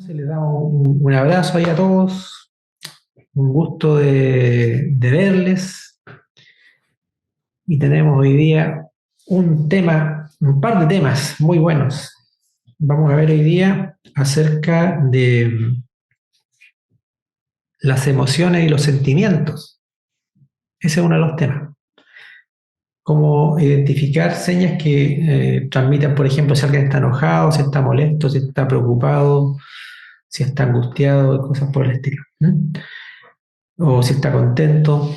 Entonces les damos un abrazo ahí a todos, un gusto de verles y tenemos hoy día un par de temas muy buenos. Vamos a ver hoy día acerca de las emociones y los sentimientos. Ese es uno de los temas. Cómo identificar señas que transmitan, por ejemplo, si alguien está enojado, si está molesto, si está preocupado, si está angustiado, cosas por el estilo. O si está contento.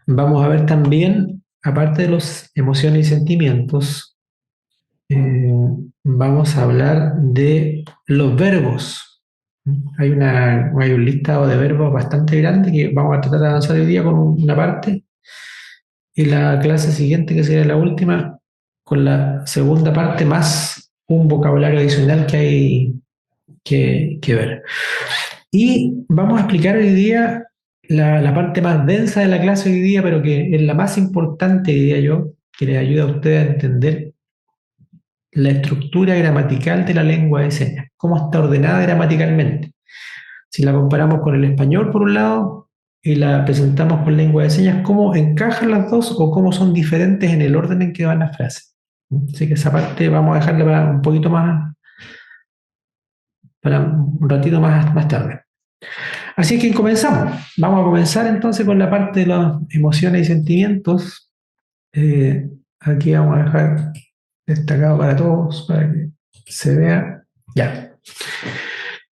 Vamos a ver también, aparte de las emociones y sentimientos, eh, vamos a hablar de los verbos. Hay un listado de verbos bastante grande que vamos a tratar de avanzar hoy día con una parte y la clase siguiente, que sería la última, con la segunda parte más un vocabulario adicional que hay que ver. Y vamos a explicar hoy día la parte más densa de la clase hoy día, pero que es la más importante, diría yo, que les ayuda a ustedes a entender la estructura gramatical de la lengua de señas, cómo está ordenada gramaticalmente. Si la comparamos con el español, por un lado, y la presentamos con lengua de señas, cómo encajan las dos o cómo son diferentes en el orden en que van las frases. Así que esa parte vamos a dejarla para un poquito más, para un ratito más tarde. Así que comenzamos. Vamos a comenzar entonces con la parte de las emociones y sentimientos. Aquí vamos a dejar destacado para todos, para que se vea. Ya.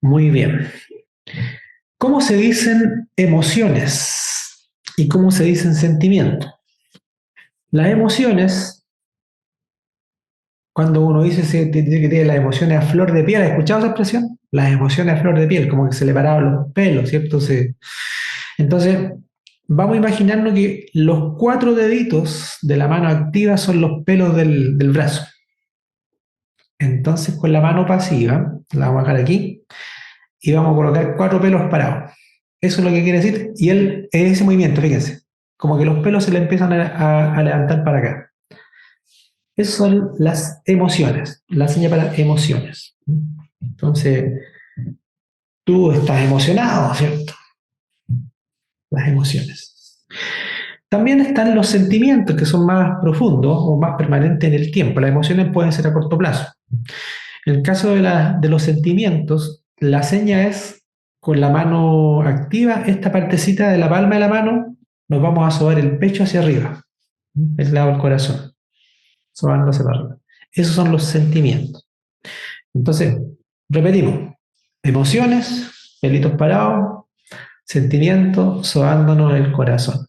Muy bien. ¿Cómo se dicen emociones y cómo se dicen sentimientos? Las emociones, cuando uno dice que tiene las emociones a flor de piel, ¿has escuchado esa expresión? Las emociones a flor de piel, como que se le paraban los pelos, ¿cierto? Entonces, vamos a imaginarnos que los 4 deditos de la mano activa son los pelos del brazo. Entonces, con la mano pasiva, la vamos a dejar aquí, y vamos a colocar 4 pelos parados. Eso es lo que quiere decir, y ese movimiento, fíjense, como que los pelos se le empiezan a levantar para acá. Esas son las emociones, la señal para emociones. Entonces, tú estás emocionado, ¿cierto? Las emociones. También están los sentimientos, que son más profundos o más permanentes en el tiempo. Las emociones pueden ser a corto plazo. En el caso de los sentimientos, la seña es con la mano activa, esta partecita de la palma de la mano, nos vamos a sobar el pecho hacia arriba, el lado del corazón, sobándose para arriba. Esos son los sentimientos. Entonces, repetimos, emociones, pelitos parados, sentimientos, sobándonos el corazón.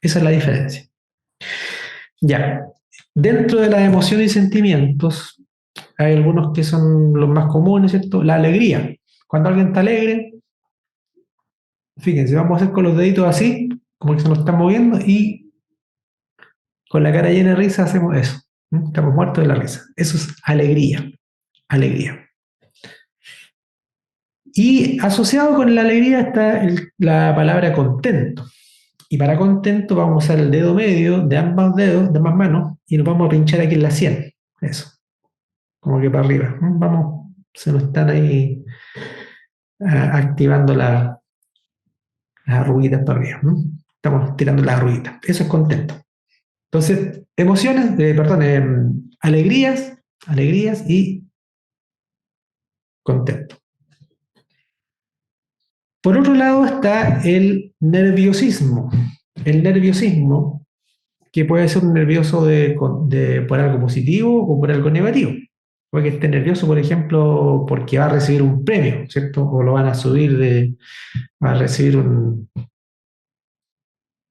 Esa es la diferencia. Ya, dentro de las emociones y sentimientos, hay algunos que son los más comunes, ¿cierto? La alegría. Cuando alguien está alegre, fíjense, vamos a hacer con los deditos así, como que se nos están moviendo, y con la cara llena de risa hacemos eso. Estamos muertos de la risa. Eso es alegría. Alegría. Y asociado con la alegría está la palabra contento. Y para contento vamos a usar el dedo medio de ambos dedos, de ambas manos, y nos vamos a pinchar aquí en la sien. Eso. Como que para arriba. Vamos, se nos están ahí activando las arruguitas para arriba. Estamos tirando las arruguitas. Eso es contento. Entonces, emociones, alegrías y contento. Por otro lado está el nerviosismo. El nerviosismo, que puede ser un nervioso por algo positivo o por algo negativo. Puede que esté nervioso, por ejemplo, porque va a recibir un premio, ¿cierto? O lo van a subir va a recibir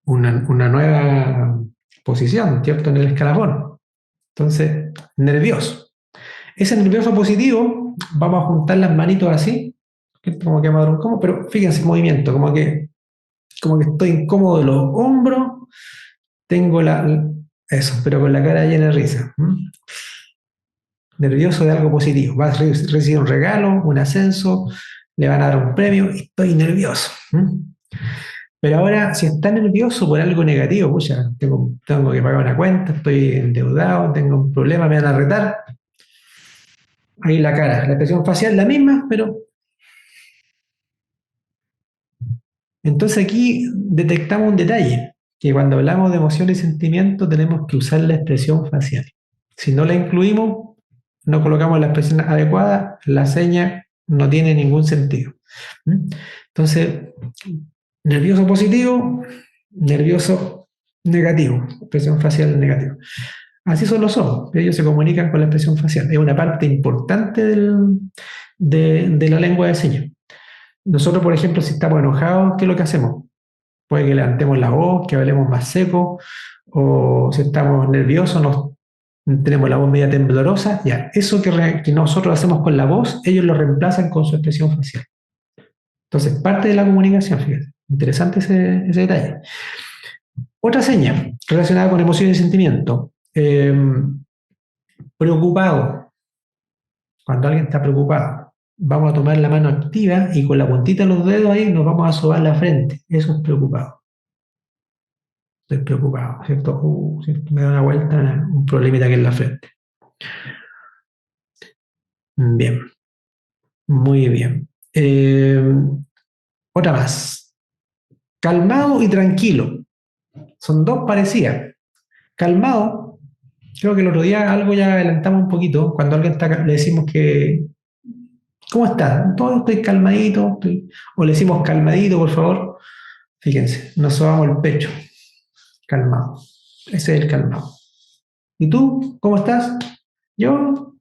una nueva posición, ¿cierto? En el escalafón. Entonces, nervioso. Ese nervioso positivo, vamos a juntar las manitos así, como que me incómodo, pero fíjense el movimiento, como que estoy incómodo de los hombros, tengo eso, pero con la cara llena de risa. Nervioso de algo positivo. Va a recibir un regalo, un ascenso, le van a dar un premio, estoy nervioso. Pero ahora, si está nervioso por algo negativo, pucha, tengo que pagar una cuenta, estoy endeudado, tengo un problema, me van a retar. Ahí la cara, la expresión facial la misma, pero Entonces aquí detectamos un detalle, que cuando hablamos de emoción y sentimiento tenemos que usar la expresión facial. Si no la incluimos, no colocamos la expresión adecuada, la seña no tiene ningún sentido. Entonces, nervioso positivo, nervioso negativo, expresión facial negativa. Así son los ojos, ellos se comunican con la expresión facial. Es una parte importante de la lengua de señas. Nosotros, por ejemplo, si estamos enojados, ¿qué es lo que hacemos? Puede que levantemos la voz, que hablemos más seco, o si estamos nerviosos, tenemos la voz media temblorosa. Ya, eso que nosotros hacemos con la voz, ellos lo reemplazan con su expresión facial. Entonces, parte de la comunicación, fíjate. Interesante ese detalle. Otra seña relacionada con emoción y sentimiento. Preocupado. Cuando alguien está preocupado, vamos a tomar la mano activa y con la puntita de los dedos ahí nos vamos a sobar la frente. Eso es preocupado. Estoy preocupado, ¿cierto? ¿Cierto? Me da una vuelta, un problemita aquí en la frente. Bien, muy bien. Otra más. Calmado y tranquilo. Son dos parecidas. Calmado, creo que el otro día algo ya adelantamos un poquito. Cuando alguien está, le decimos que, ¿cómo está? Todo estoy calmadito. O le decimos calmadito, por favor. Fíjense, nos sobamos el pecho. Calmado. Ese es el calmado. ¿Y tú? ¿Cómo estás? Yo,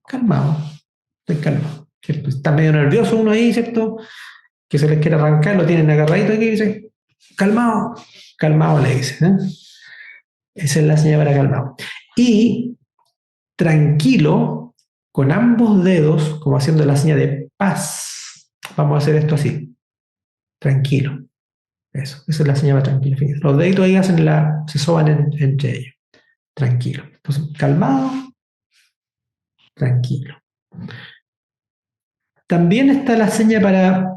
calmado. Estoy calmado. ¿Cierto? Está medio nervioso uno ahí, ¿cierto? Que se les quiere arrancar, lo tienen agarradito aquí y dice, calmado. Calmado le dice. Esa es la señal para calmado. Y tranquilo, con ambos dedos, como haciendo la señal de paz. Vamos a hacer esto así. Tranquilo. Eso, esa es la señal para tranquilo. Fíjense. Los deditos ahí se soban entre ellos. Tranquilo. Entonces, calmado, tranquilo. También está la seña para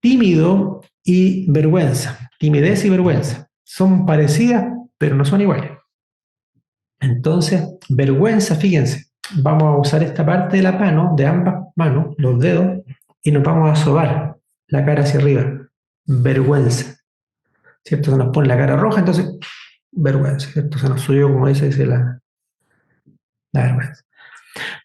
tímido y vergüenza. Timidez y vergüenza. Son parecidas, pero no son iguales. Entonces, vergüenza, fíjense, vamos a usar esta parte de la mano, de ambas manos, los dedos, y nos vamos a sobar la cara hacia arriba. Vergüenza. ¿Cierto? Se nos pone la cara roja, entonces, vergüenza. ¿Cierto? Se nos subió, como dice la vergüenza.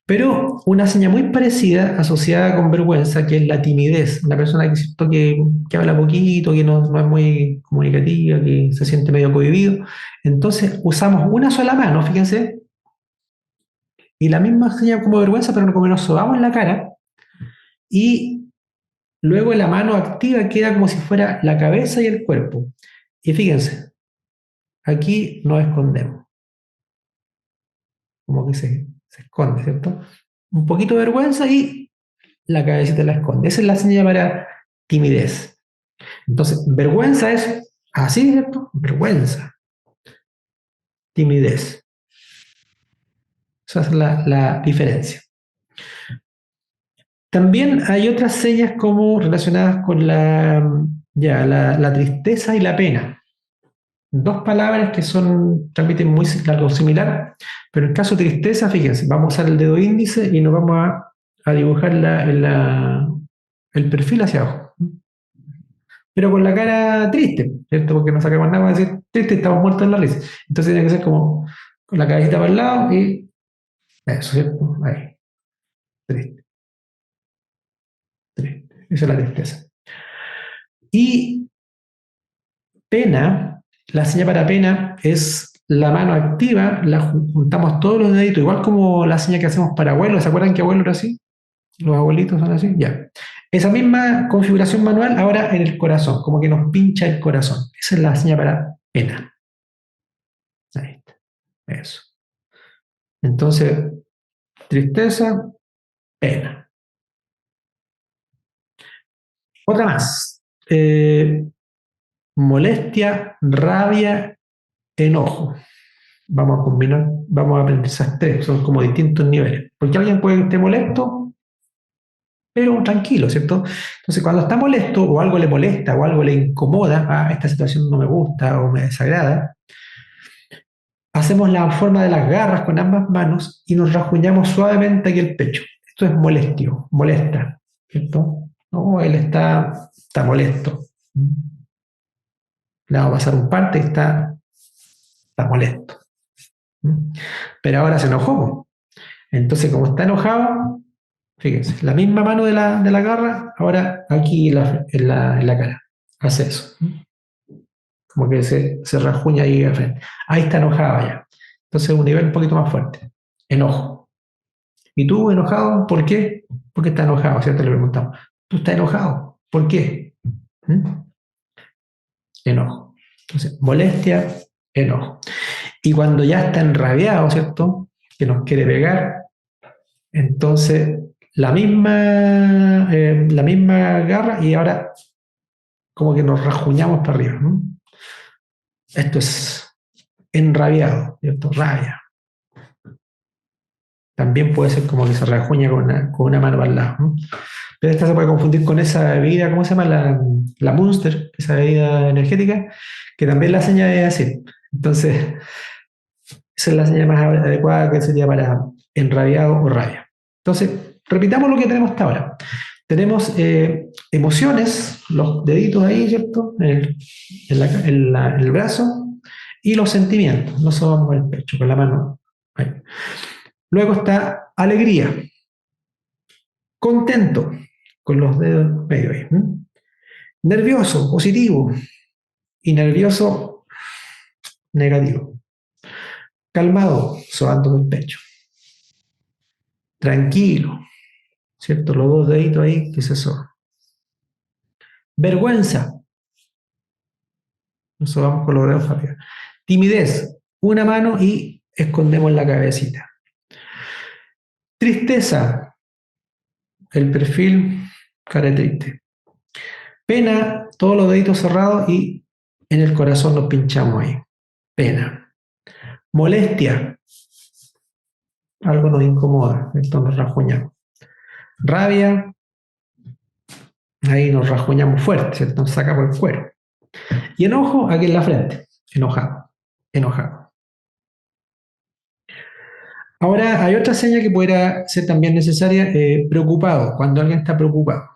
Pero una señal muy parecida, asociada con vergüenza, que es la timidez. Una persona que habla poquito, que no es muy comunicativa, que se siente medio cohibido. Entonces usamos una sola mano, fíjense, y la misma señal como vergüenza, pero como nos sobamos la cara, y luego la mano activa queda como si fuera la cabeza y el cuerpo. Y fíjense, aquí nos escondemos, como que se esconde, ¿cierto? Un poquito de vergüenza y la cabecita la esconde. Esa es la señal para timidez. Entonces, vergüenza es así, ¿cierto? Vergüenza. Timidez. Esa es la diferencia. También hay otras señas como relacionadas con la tristeza y la pena. Dos palabras que transmiten muy algo similar, pero en el caso de tristeza, fíjense, vamos a usar el dedo índice y nos vamos a dibujar el perfil hacia abajo. Pero con la cara triste, ¿cierto? Porque no sacamos nada, vamos a decir triste, estamos muertos en la risa. Entonces tiene que ser como con la cabecita para el lado y eso, ¿cierto? Ahí, triste, triste. Esa es la tristeza. Y pena, la señal para pena es la mano activa, la juntamos todos los deditos, igual como la señal que hacemos para abuelos. ¿Se acuerdan que abuelo era así? Los abuelitos son así, ya. Esa misma configuración manual ahora en el corazón, como que nos pincha el corazón. Esa es la señal para pena. Ahí está. Eso. Entonces, tristeza, pena. Otra más. Molestia, rabia, enojo. Vamos a combinar, vamos a aprender esas tres, son como distintos niveles. Porque alguien puede que esté molesto, pero tranquilo, ¿cierto? Entonces, cuando está molesto o algo le molesta o algo le incomoda, esta situación no me gusta o me desagrada, hacemos la forma de las garras con ambas manos y nos rasguñamos suavemente aquí el pecho. Esto es molestio, molesta, ¿cierto? No, él está molesto. Le vamos a pasar un parte y está molesto. Pero ahora se enojó. Entonces, como está enojado, fíjense, la misma mano de la garra, ahora aquí en la cara. Hace eso. Como que se rajuña ahí al frente. Ahí está enojado ya. Entonces, un nivel un poquito más fuerte. Enojo. ¿Y tú enojado? ¿Por qué? Porque está enojado, ¿cierto? Le preguntamos. ¿Tú estás enojado? ¿Por qué? Enojo. Entonces, molestia, enojo. Y cuando ya está enrabiado, ¿cierto? Que nos quiere pegar, entonces la misma garra y ahora como que nos rajuñamos para arriba, ¿no? Esto es enrabiado, ¿cierto? Rabia. También puede ser como que se rajuña con una mano para el lado, ¿no? Pero esta se puede confundir con esa bebida, ¿cómo se llama? La Monster, esa bebida energética, que también la señal es así. Entonces, esa es la señal más adecuada que sería para enrabiado o rabia. Entonces, repitamos lo que tenemos hasta ahora. Tenemos emociones, los deditos ahí, ¿cierto? En el brazo, y los sentimientos, no solo con el pecho, con la mano. Ahí. Luego está alegría, contento, con los dedos medio ahí. Nervioso, positivo, y nervioso, negativo. Calmado, sobando el pecho. Tranquilo, ¿cierto? Los dos deditos ahí que se soban. Vergüenza, nos sobamos con los dedos arriba. Timidez, una mano y escondemos la cabecita. Tristeza, el perfil, cara triste. Pena, todos los deditos cerrados y en el corazón nos pinchamos ahí. Pena. Molestia, algo nos incomoda, esto nos rajuñamos. Rabia, ahí nos rajuñamos fuerte, ¿cierto? Nos saca por el cuero. Y enojo, aquí en la frente, enojado, enojado. Ahora, hay otra seña que pudiera ser también necesaria, preocupado, cuando alguien está preocupado.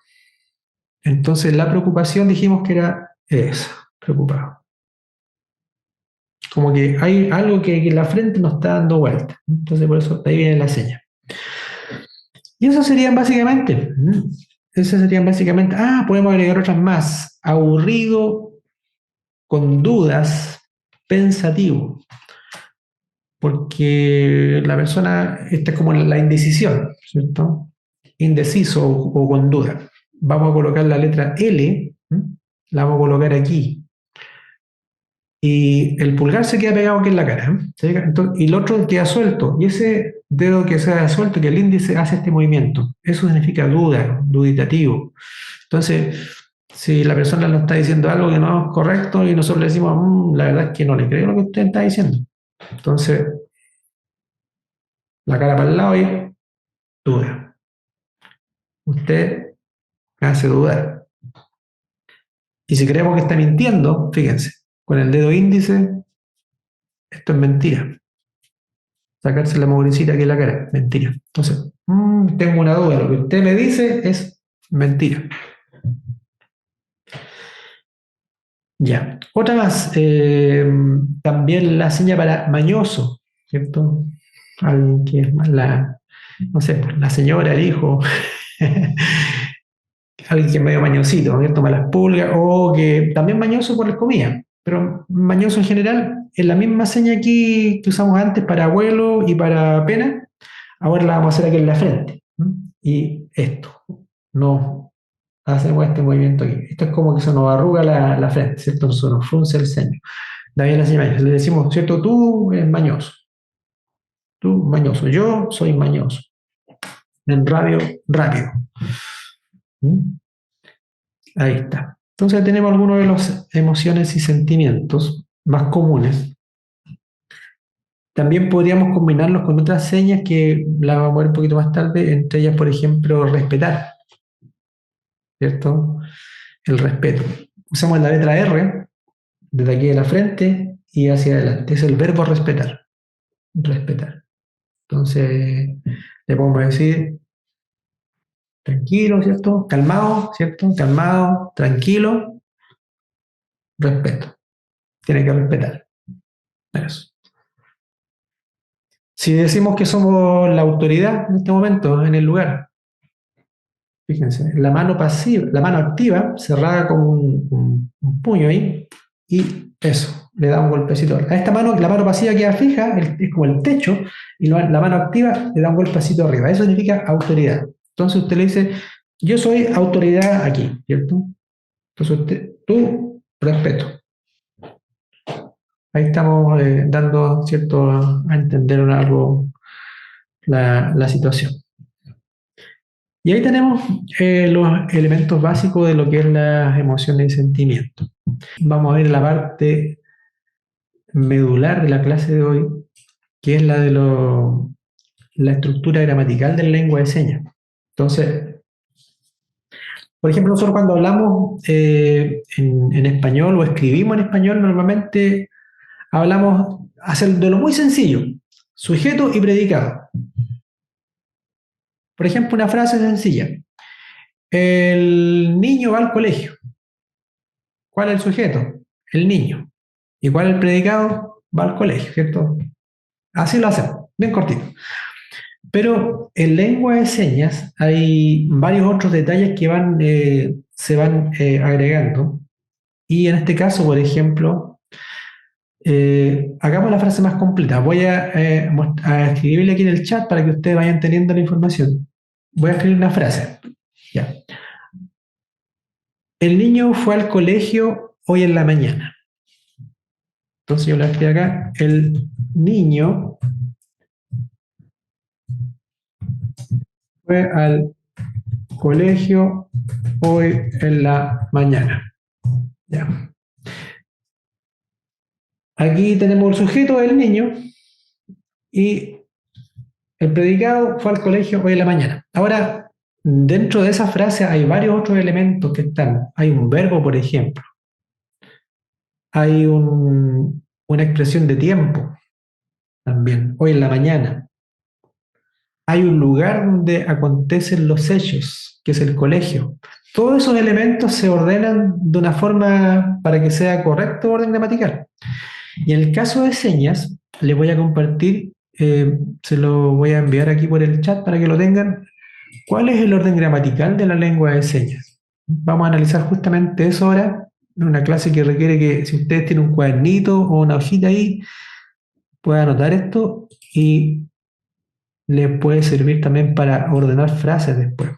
Entonces, la preocupación dijimos que era esa, preocupado. Como que hay algo que la frente nos está dando vuelta. Entonces, por eso, de ahí viene la seña. Y eso serían básicamente, podemos agregar otras más. Aburrido, con dudas, pensativo. Porque la persona está como en la indecisión, ¿cierto? Indeciso o con duda. Vamos a colocar la letra L, la vamos a colocar aquí. Y el pulgar se queda pegado aquí en la cara, Entonces, y el otro queda suelto. Y ese dedo que se queda suelto, que el índice hace este movimiento. Eso significa duda, duditativo. Entonces, si la persona nos está diciendo algo que no es correcto y nosotros le decimos, la verdad es que no le creo lo que usted está diciendo. Entonces, la cara para el lado y duda. Usted me hace dudar. Y si creemos que está mintiendo, fíjense, con el dedo índice, esto es mentira. Sacarse la mugrecita aquí en la cara, mentira. Entonces, tengo una duda, lo que usted me dice es mentira. Ya. Otra más, también la seña para mañoso, ¿cierto? Alguien que es más no sé, la señora, el hijo, alguien que es medio mañosito, ¿cierto? Malas pulgas, o que también mañoso por la comida, pero mañoso en general, es la misma seña aquí que usamos antes para abuelo y para pena, ahora la vamos a hacer aquí en la frente. Y esto, no hacemos este movimiento aquí. Esto es como que se nos arruga la frente, ¿cierto? Se nos frunce el ceño. David la señal, le decimos, ¿cierto? Tú eres mañoso. Tú mañoso. Yo soy mañoso. En rabio, rápido. Ahí está. Entonces tenemos algunos de las emociones y sentimientos más comunes. También podríamos combinarlos con otras señas que las vamos a ver un poquito más tarde, entre ellas, por ejemplo, respetar, ¿cierto? El respeto. Usamos la letra R desde aquí de la frente y hacia adelante. Es el verbo respetar. Respetar. Entonces, le podemos decir tranquilo, ¿cierto? Calmado, ¿cierto? Calmado, tranquilo. respeto. Tiene que respetar. Eso. Si decimos que somos la autoridad en este momento, en el lugar, fíjense, la mano pasiva, la mano activa, cerrada con un puño ahí, y eso, le da un golpecito. A esta mano, la mano pasiva queda fija, es como el techo, y la mano activa le da un golpecito arriba. Eso significa autoridad. Entonces usted le dice, yo soy autoridad aquí, ¿cierto? Entonces tú, respeto. Ahí estamos dando, ¿cierto?, a entender algo la situación. Y ahí tenemos los elementos básicos de lo que es las emociones y sentimientos. Vamos a ver la parte medular de la clase de hoy, que es la de la estructura gramatical de la lengua de señas. Entonces, por ejemplo, nosotros cuando hablamos en español o escribimos en español, normalmente hablamos de lo muy sencillo, sujeto y predicado. Por ejemplo, una frase sencilla. El niño va al colegio. ¿Cuál es el sujeto? El niño. ¿Y cuál es el predicado? Va al colegio, ¿cierto? Así lo hacemos, bien cortito. Pero en lengua de señas hay varios otros detalles que se van agregando. Y en este caso, por ejemplo, hagamos la frase más completa. Voy a escribirle aquí en el chat para que ustedes vayan teniendo la información. Voy a escribir una frase. Ya. El niño fue al colegio hoy en la mañana. Entonces yo lo escribo acá. El niño fue al colegio hoy en la mañana. Ya. Aquí tenemos el sujeto del niño y el predicado fue al colegio hoy en la mañana. Ahora, dentro de esa frase hay varios otros elementos que están. Hay un verbo, por ejemplo. Hay una expresión de tiempo también, hoy en la mañana. Hay un lugar donde acontecen los hechos, que es el colegio. Todos esos elementos se ordenan de una forma para que sea correcto orden gramatical. Y en el caso de señas, les voy a compartir, se lo voy a enviar aquí por el chat para que lo tengan. ¿Cuál es el orden gramatical de la lengua de señas? Vamos a analizar justamente eso ahora, en una clase que requiere que si ustedes tienen un cuadernito o una hojita ahí, puedan anotar esto y les puede servir también para ordenar frases después.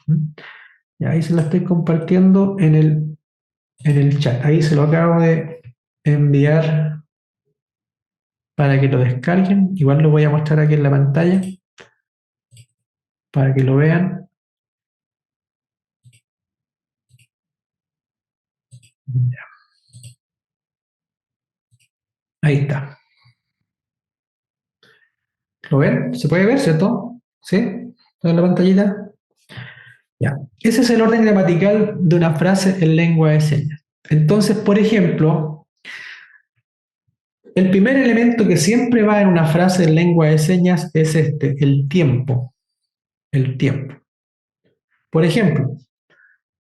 Y ahí se la estoy compartiendo en el chat. Ahí se lo acabo de enviar para que lo descarguen. Igual lo voy a mostrar aquí en la pantalla para que lo vean. Ahí está. ¿Lo ven? ¿Se puede ver, cierto? ¿Sí? ¿Está en la pantallita? Ya. Ese es el orden gramatical de una frase en lengua de señas. Entonces, por ejemplo, el primer elemento que siempre va en una frase en lengua de señas es el tiempo. El tiempo. Por ejemplo,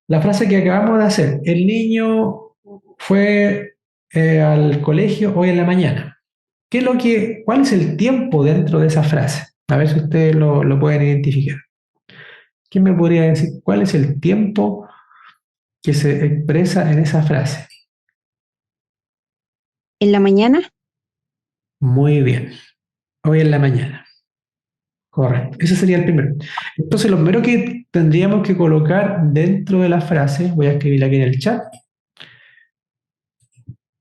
la frase que acabamos de hacer, el niño fue al colegio hoy en la mañana. ¿Cuál es el tiempo dentro de esa frase? A ver si ustedes lo pueden identificar. ¿Quién me podría decir cuál es el tiempo que se expresa en esa frase? ¿En la mañana? Muy bien. Hoy en la mañana. Correcto. Ese sería el primero. Entonces, lo primero que tendríamos que colocar dentro de la frase, voy a escribirla aquí en el chat.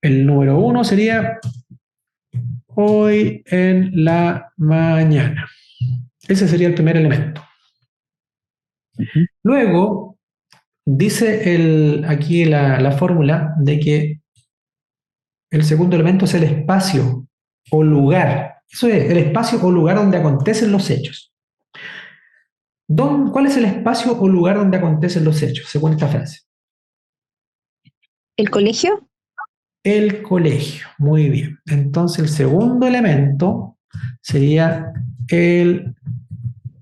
El número 1 sería hoy en la mañana. Ese sería el primer elemento. Luego, dice aquí la fórmula de que el segundo elemento es el espacio o lugar. Eso es, el espacio o lugar donde acontecen los hechos. ¿Cuál es el espacio o lugar donde acontecen los hechos, según esta frase? ¿El colegio? El colegio. Muy bien. Entonces, el segundo elemento sería el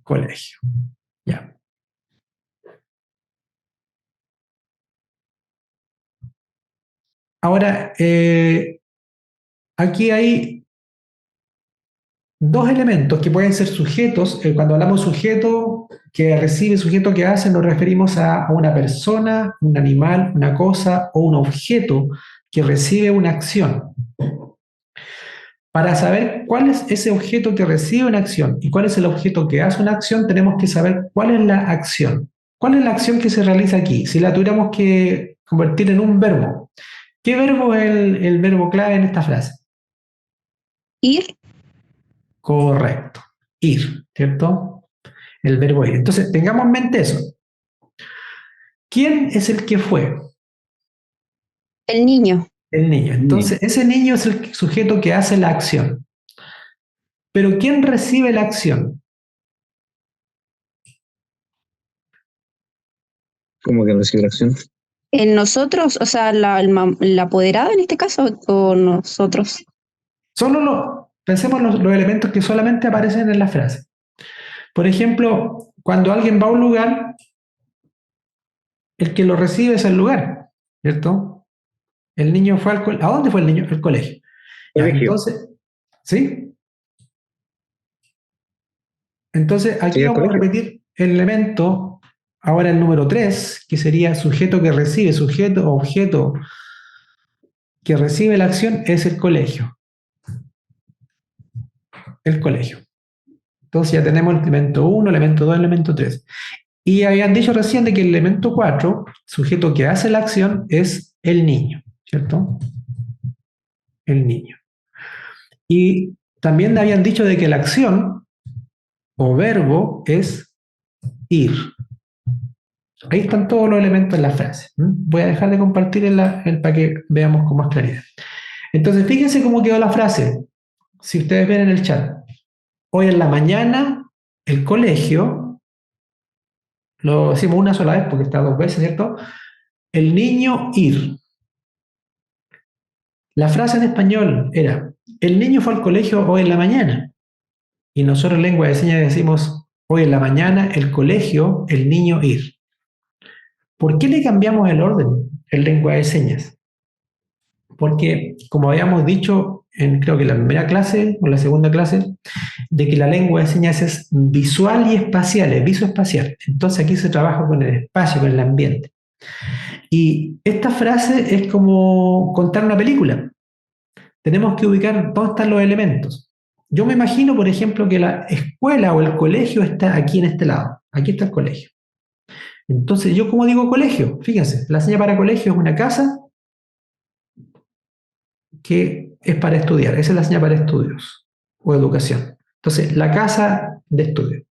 colegio. Ya. Ahora, aquí hay dos elementos que pueden ser sujetos. Cuando hablamos sujeto que recibe, sujeto que hace, nos referimos a una persona, un animal, una cosa o un objeto que recibe una acción. Para saber cuál es ese objeto que recibe una acción y cuál es el objeto que hace una acción, tenemos que saber cuál es la acción. ¿Cuál es la acción que se realiza aquí? Si la tuviéramos que convertir en un verbo, ¿qué verbo es el verbo clave en esta frase? Ir. Correcto. Ir, ¿cierto? El verbo ir. Entonces, tengamos en mente eso. ¿Quién es el que fue? El niño. El niño. Entonces, ese niño es el sujeto que hace la acción. Pero ¿quién recibe la acción? ¿Cómo que recibe la acción? En nosotros, o sea, la apoderada en este caso, o nosotros. Pensemos los elementos que solamente aparecen en la frase. Por ejemplo, cuando alguien va a un lugar, el que lo recibe es el lugar, ¿cierto? El niño fue al colegio. ¿A dónde fue el niño? Al colegio. Ya, Colegio. entonces, ¿sí? Entonces, aquí Sí, al vamos a colegio. repetir el elemento, ahora el número 3, que sería sujeto que recibe, sujeto, objeto que recibe la acción, es el colegio. El colegio. Entonces ya tenemos el elemento 1, elemento 2, elemento 3. Y habían dicho recién de que el elemento 4, sujeto que hace la acción, es el niño, ¿cierto? El niño. Y también habían dicho de que la acción o verbo es ir. Ahí están todos los elementos en la frase. Voy a dejar de compartir para que veamos con más claridad. Entonces, fíjense cómo quedó la frase. Si ustedes ven en el chat, hoy en la mañana, el colegio, lo decimos una sola vez porque está dos veces, ¿cierto? El niño ir. La frase en español era, el niño fue al colegio hoy en la mañana. Y nosotros en lengua de señas decimos, hoy en la mañana, el colegio, el niño ir. ¿Por qué le cambiamos el orden en lengua de señas? Porque, como habíamos dicho creo que en la primera clase o la segunda clase, de que la lengua de señas es visual y espacial, es visoespacial. Entonces aquí se trabaja con el espacio, con el ambiente. Y esta frase es como contar una película. Tenemos que ubicar dónde están los elementos. Yo me imagino, por ejemplo, que la escuela o el colegio está aquí en este lado. Aquí está el colegio. Entonces, yo como digo colegio, fíjense, la señal para colegio es una casa que es para estudiar. Esa es la señal para estudios o educación. Entonces, la casa de estudio.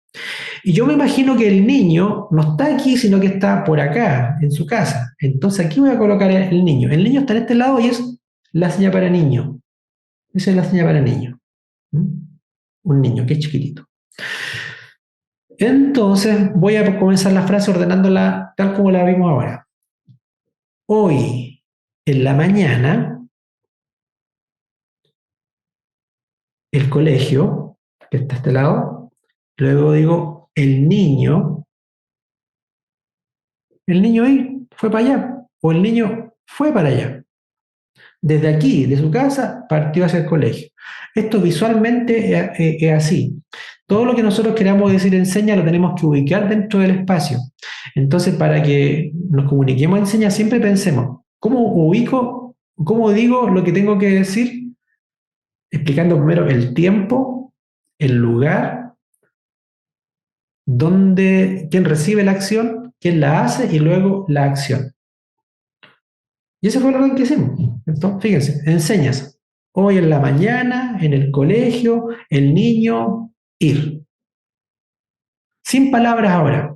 Y yo me imagino que el niño no está aquí, sino que está por acá, en su casa. Entonces, aquí voy a colocar el niño. El niño está en este lado y es la señal para niño. Esa es la señal para niño. Un niño que es chiquitito. Entonces, voy a comenzar la frase ordenándola tal como la vimos ahora. Hoy, en la mañana, el colegio, que está a este lado, luego digo, el niño ahí fue para allá, o el niño fue para allá. Desde aquí, de su casa, partió hacia el colegio. Esto visualmente es así. Todo lo que nosotros queramos decir en señas lo tenemos que ubicar dentro del espacio. Entonces, para que nos comuniquemos en señas, siempre pensemos, ¿cómo ubico, cómo digo lo que tengo que decir? Explicando primero el tiempo, el lugar, quién recibe la acción, quién la hace y luego la acción. Y ese fue el orden que hicimos. Entonces, fíjense, enseñas. Hoy en la mañana, en el colegio, el niño, ir. Sin palabras ahora.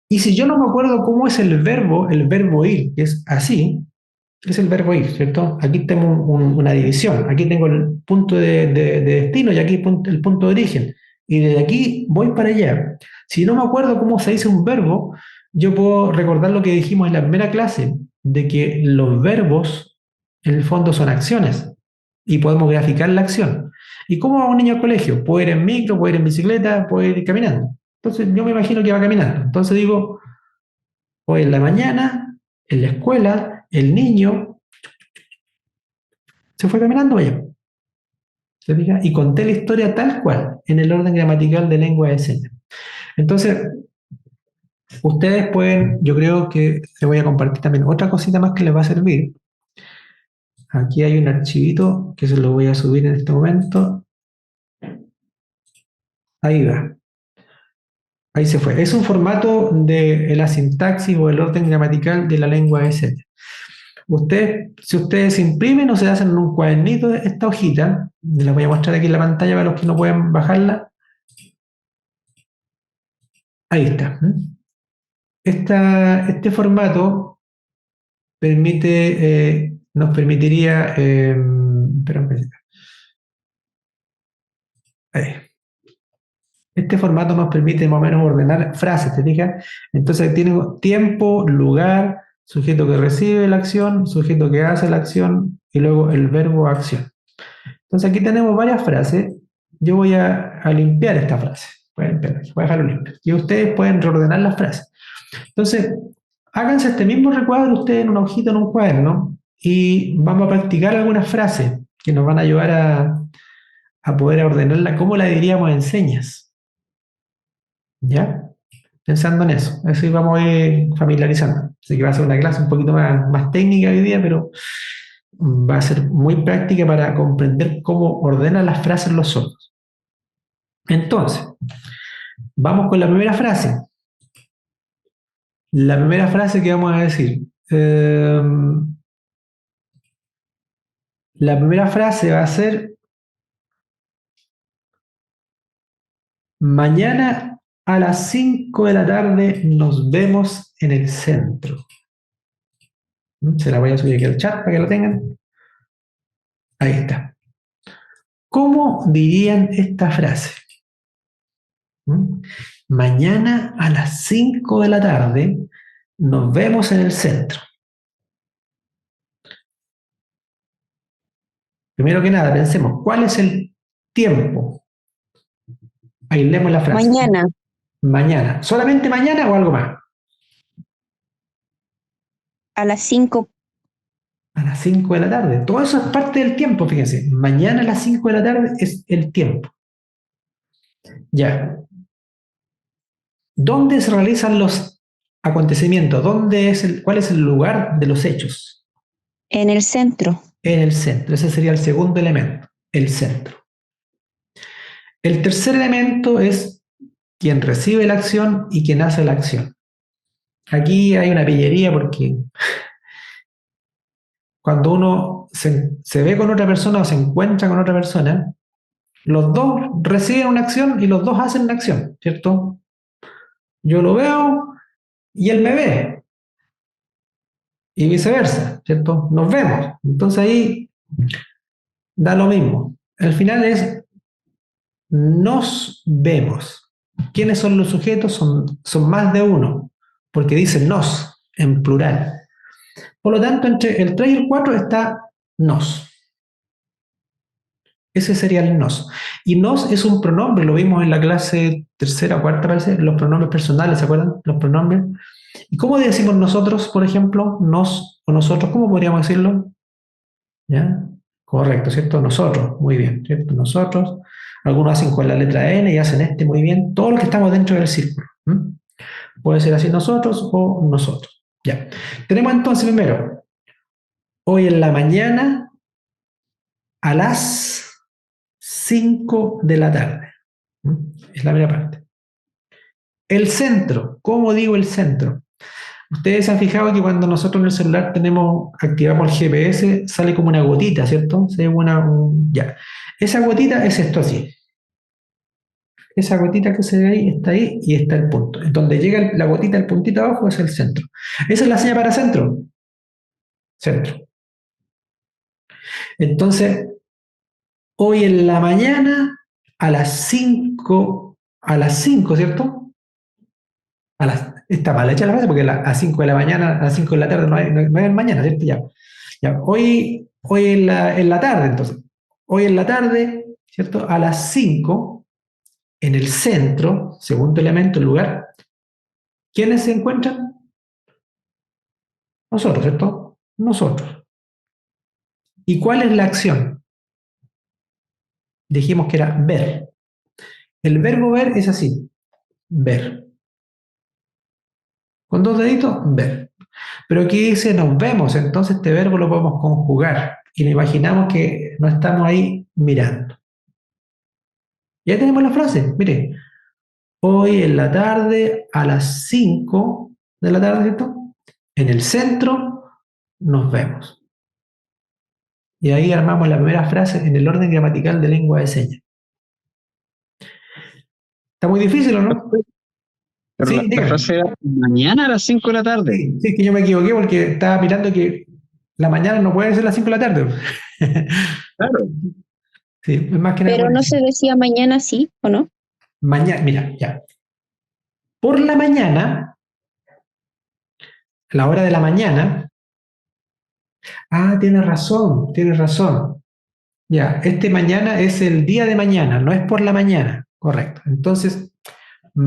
Y si yo no me acuerdo cómo es el verbo ir, que es así, es el verbo ir, ¿cierto? Aquí tengo una división. Aquí tengo el punto de destino y aquí el punto de origen. Y desde aquí voy para allá. Si no me acuerdo cómo se dice un verbo, yo puedo recordar lo que dijimos en la primera clase, de que los verbos en el fondo son acciones y podemos graficar la acción. ¿Y cómo va un niño al colegio? Puede ir en micro, puede ir en bicicleta, puede ir caminando. Entonces yo me imagino que va caminando. Entonces digo, hoy en la mañana, en la escuela, el niño se fue caminando allá. ¿Se fija? Y conté la historia tal cual, en el orden gramatical de lengua de señas. Entonces, ustedes pueden, yo creo que les voy a compartir también otra cosita más que les va a servir. Aquí hay un archivito que se lo voy a subir en este momento. Ahí va. Ahí se fue. Es un formato de la sintaxis o el orden gramatical de la lengua de señas. Si ustedes imprimen o se hacen en un cuadernito esta hojita, les voy a mostrar aquí en la pantalla para los que no pueden bajarla. Ahí está. Este formato nos permitiría, espera un poquito. Ahí. Este formato nos permite más o menos ordenar frases, ¿te fijas? Entonces tiene tiempo, lugar, sujeto que recibe la acción, sujeto que hace la acción y luego el verbo acción. Entonces aquí tenemos varias frases. Yo voy a limpiar esta frase. Voy a dejarlo limpio. Y ustedes pueden reordenar las frases. Entonces, háganse este mismo recuadro ustedes en una hojita, en un cuaderno, y vamos a practicar algunas frases que nos van a ayudar a poder ordenarla, cómo la diríamos en señas. ¿Ya? Pensando en eso. Así vamos a ir familiarizando. Así que va a ser una clase un poquito más técnica hoy día, pero va a ser muy práctica para comprender cómo ordenan las frases los sordos. Entonces, vamos con la primera frase. La primera frase que vamos a decir. La primera frase va a ser: mañana a las 5 de la tarde nos vemos en el centro. Se la voy a subir aquí al chat para que lo tengan. Ahí está. ¿Cómo dirían esta frase? Mañana a las 5 de la tarde nos vemos en el centro. Primero que nada, pensemos, ¿cuál es el tiempo? Aislemos la frase. Mañana. Mañana. ¿Solamente mañana o algo más? A las 5. A las 5 de la tarde. Todo eso es parte del tiempo, fíjense. Mañana a las 5 de la tarde es el tiempo. Ya. ¿Dónde se realizan los acontecimientos? ¿Cuál es el lugar de los hechos? En el centro. En el centro. Ese sería el segundo elemento, el centro. El tercer elemento es quien recibe la acción y quien hace la acción. Aquí hay una pillería porque cuando uno se ve con otra persona o se encuentra con otra persona, los dos reciben una acción y los dos hacen una acción, ¿cierto? Yo lo veo y él me ve. Y viceversa, ¿cierto? Nos vemos. Entonces ahí da lo mismo. Al final es nos vemos. ¿Quiénes son los sujetos? Son más de uno, porque dicen nos en plural. Por lo tanto, entre el 3 y el 4 está nos. Ese sería el nos. Y nos es un pronombre, lo vimos en la clase tercera o cuarta, parece, los pronombres personales, ¿se acuerdan? Los pronombres. ¿Y cómo decimos nosotros, por ejemplo, nos o nosotros? ¿Cómo podríamos decirlo? ¿Ya? Correcto, ¿cierto? Nosotros, muy bien, ¿cierto? Nosotros. Algunos hacen con la letra N y hacen muy bien. Todos los que estamos dentro del círculo. Puede ser así nosotros o nosotros. Ya. Tenemos entonces primero, hoy en la mañana a las 5 de la tarde. Es la primera parte. El centro. ¿Cómo digo el centro? Ustedes se han fijado que cuando nosotros en el celular activamos el GPS, sale como una gotita, ¿cierto? Ya. Esa gotita es esto así. Esa gotita que se ve ahí y está el punto. En donde llega la gotita, el puntito abajo, es el centro. Esa es la señal para centro. Centro. Entonces, hoy en la mañana a las 5, ¿cierto? Está mal hecha la frase porque a 5 de la mañana, a las 5 de la tarde no es mañana, ¿cierto? Ya. Hoy en la tarde, entonces. Hoy en la tarde, ¿cierto? A las 5 en el centro, segundo elemento, el lugar, ¿quiénes se encuentran? Nosotros, ¿cierto? Nosotros. ¿Y cuál es la acción? Dijimos que era ver. El verbo ver es así, ver. Con dos deditos, ver. Pero aquí dice nos vemos, entonces este verbo lo podemos conjugar y nos imaginamos que no estamos ahí mirando. Ya tenemos la frase, mire, hoy en la tarde a las 5 de la tarde, ¿cierto? En el centro nos vemos. Y ahí armamos la primera frase en el orden gramatical de lengua de señas. Está muy difícil, ¿o no? Pero Sí, la dígame. frase era mañana a las 5 de la tarde. Sí, sí, es que yo me equivoqué porque estaba mirando que la mañana no puede ser las 5 de la tarde. Claro. Sí, es más que nada Pero por no eso. se decía mañana sí, ¿o no? Mañana, mira, ya. Por la mañana, la hora de la mañana. Ah, tienes razón, tienes razón. Ya, este mañana es el día de mañana, no es por la mañana. Correcto. Entonces,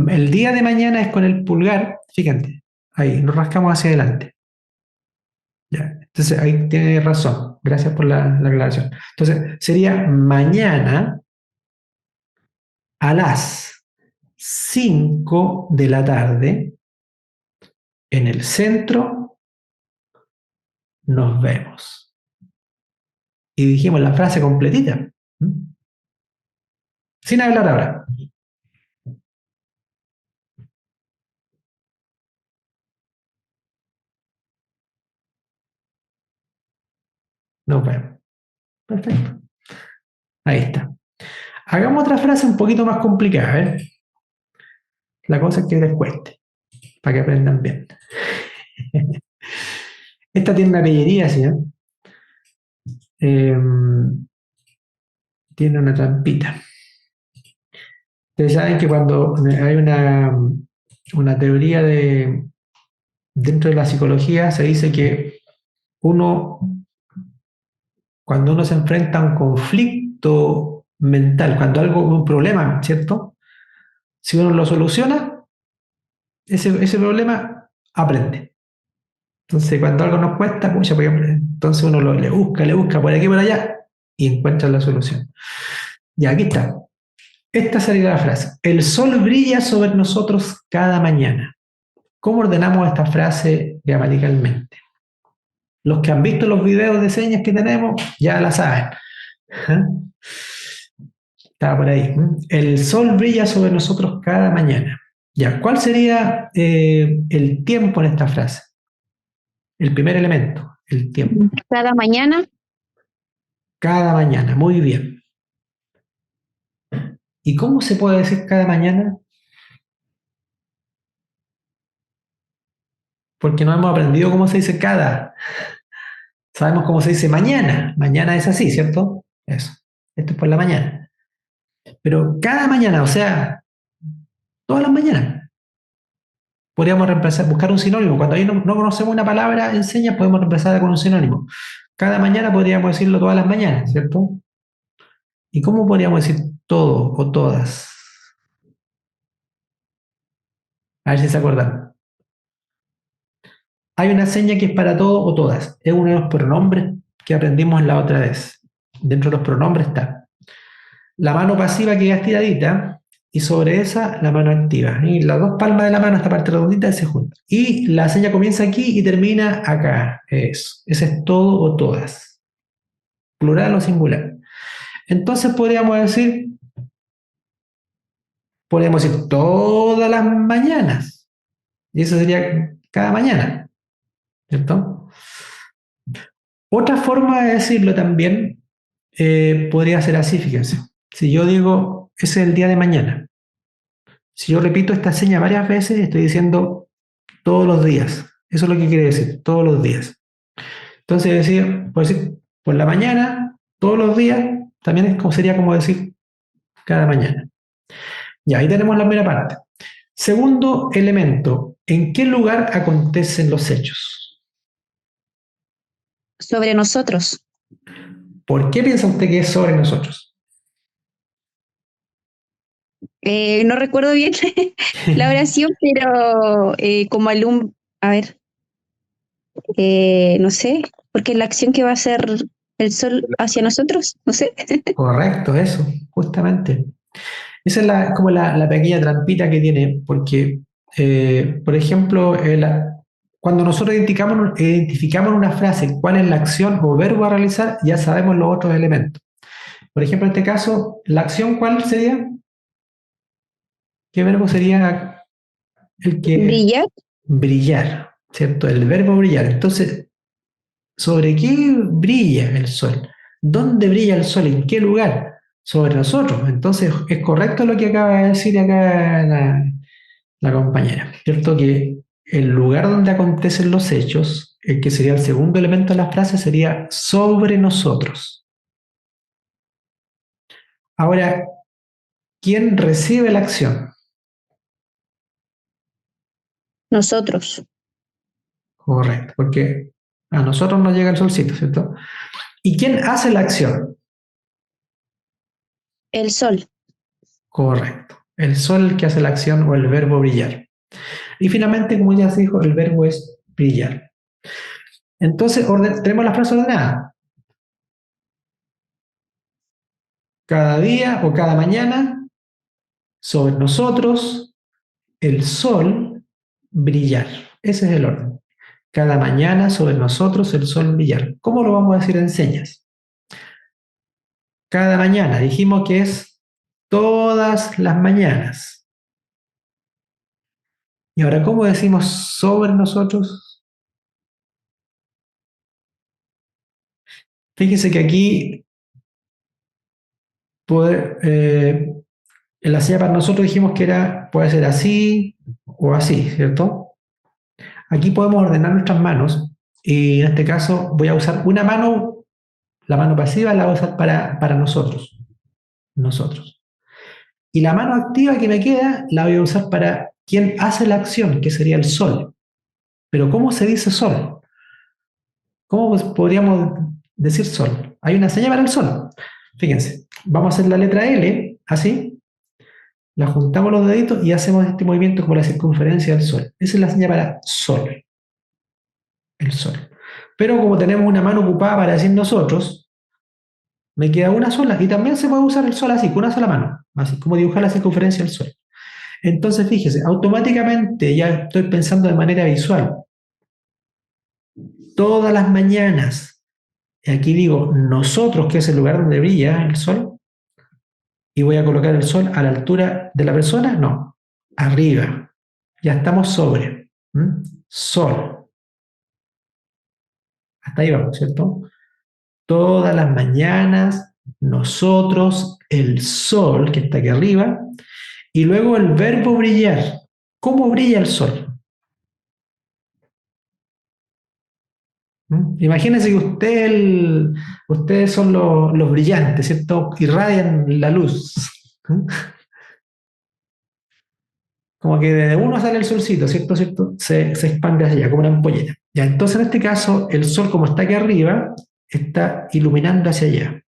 el día de mañana es con el pulgar, fíjate, ahí, nos rascamos hacia adelante. Ya, entonces ahí tiene razón. Gracias por la aclaración. Entonces, sería mañana a las 5 de la tarde en el centro nos vemos. Y dijimos la frase completita. Sin hablar ahora. Nos vemos. Perfecto. Ahí está. Hagamos otra frase un poquito más complicada, ¿eh? La cosa es que les cueste, para que aprendan bien. Esta tiene una pellería, ¿sí? Eh, tiene una trampita. Ustedes saben que cuando hay una teoría dentro de la psicología, se dice que uno, cuando uno se enfrenta a un conflicto mental, cuando algo, un problema, ¿cierto? Si uno lo soluciona, ese problema aprende. Entonces, cuando algo nos cuesta, pucha, pues, entonces uno le busca por aquí y por allá y encuentra la solución. Y aquí está. Esta sería la frase. El sol brilla sobre nosotros cada mañana. ¿Cómo ordenamos esta frase gramaticalmente? Los que han visto los videos de señas que tenemos ya la saben. ¿Ah? Estaba por ahí. El sol brilla sobre nosotros cada mañana. Ya, ¿cuál sería el tiempo en esta frase? El primer elemento, el tiempo. Cada mañana, Cada mañana, muy bien. ¿Y cómo se puede decir cada mañana? Porque no hemos aprendido cómo se dice cada. Sabemos cómo se dice mañana. Mañana es así, ¿cierto? Eso. Esto es por la mañana. Pero cada mañana, o sea, todas las mañanas. Podríamos reemplazar, buscar un sinónimo. Cuando ahí no conocemos una palabra en señas, podemos reemplazarla con un sinónimo. Cada mañana podríamos decirlo todas las mañanas, ¿cierto? ¿Y cómo podríamos decir todo o todas? A ver si se acuerdan. Hay una seña que es para todo o todas. Es uno de los pronombres que aprendimos la otra vez. Dentro de los pronombres está la mano pasiva que ya estiradita y sobre esa la mano activa. Y las dos palmas de la mano, esta parte redondita, se juntan. Y la seña comienza aquí y termina acá. Eso. Ese es todo o todas. Plural o singular. Entonces podríamos decir todas las mañanas. Y eso sería cada mañana. ¿Cierto? Otra forma de decirlo también podría ser así, fíjense. Si yo digo, ese es el día de mañana. Si yo repito esta seña varias veces, estoy diciendo todos los días. Eso es lo que quiere decir, todos los días. Entonces, puedo decir por la mañana, todos los días, también sería como decir cada mañana. Ya, ahí tenemos la primera parte. Segundo elemento, ¿en qué lugar acontecen los hechos? sobre nosotros. ¿Por qué piensa usted que es sobre nosotros? No recuerdo bien la oración, pero como a ver, no sé, porque es la acción que va a hacer el sol hacia nosotros, no sé. Correcto, eso, justamente. Esa es como la pequeña trampita que tiene, porque, por ejemplo, cuando nosotros identificamos en una frase cuál es la acción o verbo a realizar, ya sabemos los otros elementos. Por ejemplo, en este caso, ¿la acción cuál sería? ¿Qué verbo sería el que Brillar, brillar? ¿Cierto? El verbo brillar. Entonces, ¿sobre qué brilla el sol? ¿Dónde brilla el sol? ¿En qué lugar? Sobre nosotros. Entonces, es correcto lo que acaba de decir acá la compañera, ¿cierto? Que el lugar donde acontecen los hechos, el que sería el segundo elemento de la frase, sería sobre nosotros. Ahora, ¿quién recibe la acción? nosotros, Correcto, porque a nosotros nos llega el solcito, ¿cierto? ¿Y quién hace la acción? el sol, Correcto. El sol el que hace la acción o el verbo brillar. Y finalmente, como ya se dijo, el verbo es brillar. Entonces, tenemos la frase ordenada. Cada día o cada mañana, sobre nosotros, el sol brillar. Ese es el orden. Cada mañana sobre nosotros el sol brillar. ¿Cómo lo vamos a decir en señas? Cada mañana. Dijimos que es todas las mañanas. Y ahora, ¿cómo decimos sobre nosotros? Fíjese que aquí en la señal para nosotros dijimos que puede ser así o así, ¿cierto? Aquí podemos ordenar nuestras manos y en este caso voy a usar una mano, la mano pasiva la voy a usar para nosotros. Y la mano activa que me queda la voy a usar para quien hace la acción, que sería el sol. Pero ¿cómo se dice sol? ¿Cómo podríamos decir sol? Hay una señal para el sol. Fíjense, vamos a hacer la letra L, así, la juntamos los deditos y hacemos este movimiento como la circunferencia del sol. Esa es la señal para sol, el sol. Pero como tenemos una mano ocupada para decir nosotros, me queda una sola y también se puede usar el sol así, con una sola mano, así como dibujar la circunferencia del sol. Entonces, fíjese, automáticamente ya estoy pensando de manera visual. Todas las mañanas, y aquí digo nosotros, que es el lugar donde brilla el sol, y voy a colocar el sol a la altura de la persona, no, arriba. Ya estamos sobre. Sol. Hasta ahí vamos, ¿cierto? Todas las mañanas, nosotros, el sol que está aquí arriba, y luego el verbo brillar. ¿Cómo brilla el sol? Imagínense que ustedes son los brillantes, ¿cierto? Irradian la luz. Como que de uno sale el solcito, ¿cierto? ¿Cierto? Se expande hacia allá, como una ampolleta. Ya, entonces en este caso, el sol, como está aquí arriba, está iluminando hacia allá.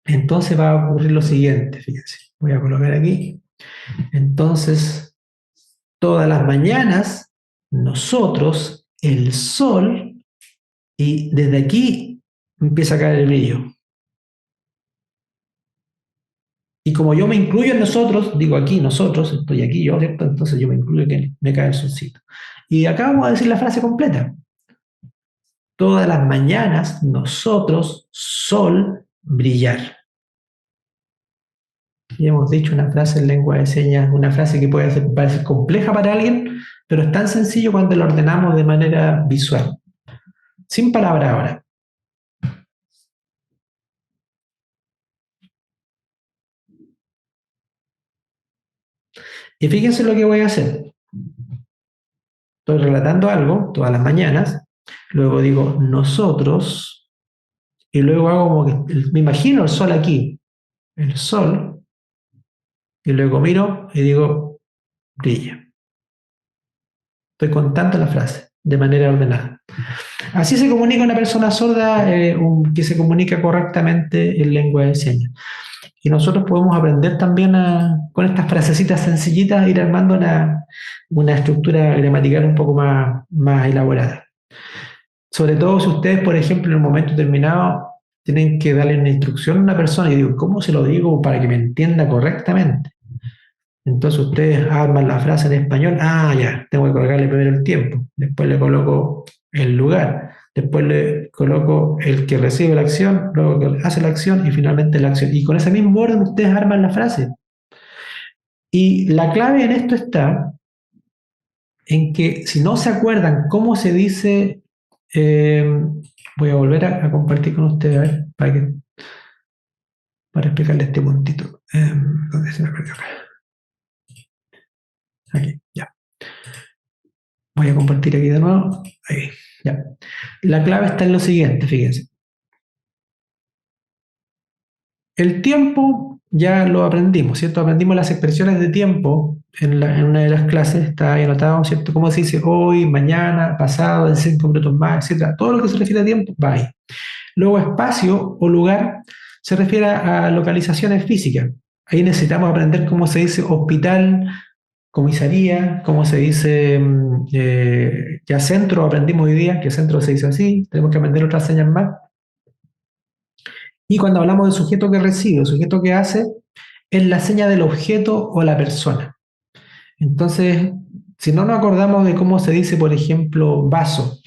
Entonces va a ocurrir lo siguiente, fíjense. Voy a colocar aquí. Entonces, todas las mañanas, nosotros, el sol, y desde aquí empieza a caer el brillo. Y como yo me incluyo en nosotros, digo aquí nosotros, estoy aquí yo, ¿cierto? Entonces yo me incluyo que me cae el solcito. Y acá vamos a decir la frase completa. Todas las mañanas, nosotros, sol, brillar. Y hemos dicho una frase en lengua de señas, una frase que puede parecer compleja para alguien, pero es tan sencillo cuando lo ordenamos de manera visual. Sin palabra ahora. Y fíjense lo que voy a hacer. Estoy relatando algo todas las mañanas, luego digo nosotros, y luego hago como que me imagino el sol aquí, el sol, y luego miro y digo brilla. Estoy contando la frase de manera ordenada. Así se comunica una persona sorda que se comunica correctamente en lengua de señas. y nosotros podemos aprender también con estas frasecitas sencillitas a ir armando una estructura gramatical un poco más elaborada. Sobre todo si ustedes, por ejemplo, en un momento determinado tienen que darle una instrucción a una persona y digo, ¿cómo se lo digo para que me entienda correctamente? Entonces ustedes arman la frase en español, ya, tengo que colocarle primero el tiempo, después le coloco el lugar, después le coloco el que recibe la acción, luego que hace la acción y finalmente la acción. Y con ese mismo orden ustedes arman la frase. Y la clave en esto está en que si no se acuerdan cómo se dice, voy a volver a compartir con ustedes, a ver, para explicarle este puntito. ¿Dónde se me perdió acá? Aquí, ya. Voy a compartir aquí de nuevo. Ahí, ya. La clave está en lo siguiente, fíjense. El tiempo ya lo aprendimos, ¿cierto? Aprendimos las expresiones de tiempo en una de las clases, está ahí anotado, ¿cierto? Cómo se dice hoy, mañana, pasado, en 5 minutos más, etc. Todo lo que se refiere a tiempo va ahí. Luego, espacio o lugar se refiere a localizaciones físicas. Ahí necesitamos aprender cómo se dice hospital, comisaría, cómo se dice ya centro, aprendimos hoy día que centro se dice así, tenemos que aprender otras señas más. Y cuando hablamos del sujeto que recibe, el sujeto que hace, es la seña del objeto o la persona. Entonces, si no nos acordamos de cómo se dice, por ejemplo, vaso,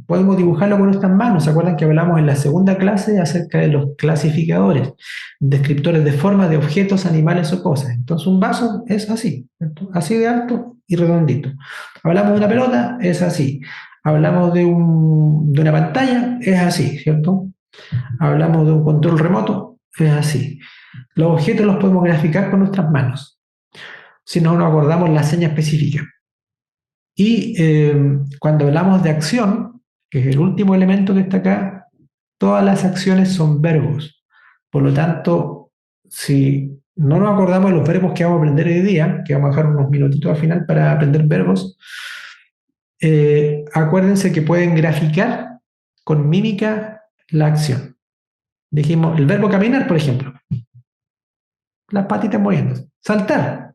podemos dibujarlo con nuestras manos. ¿Se acuerdan que hablamos en la segunda clase acerca de los clasificadores, descriptores de formas de objetos, animales o cosas? Entonces, un vaso es así, ¿cierto? Así de alto y redondito. Hablamos de una pelota, es así. Hablamos de una pantalla, es así, ¿cierto? Hablamos de un control remoto, es así. Los objetos los podemos graficar con nuestras manos, si no nos acordamos la seña específica. Y cuando hablamos de acción, que es el último elemento que está acá, todas las acciones son verbos. Por lo tanto, si no nos acordamos de los verbos que vamos a aprender hoy día, que vamos a dejar unos minutitos al final para aprender verbos, acuérdense que pueden graficar con mímica la acción. Dijimos, el verbo caminar, por ejemplo. Las patitas moviéndose. Saltar.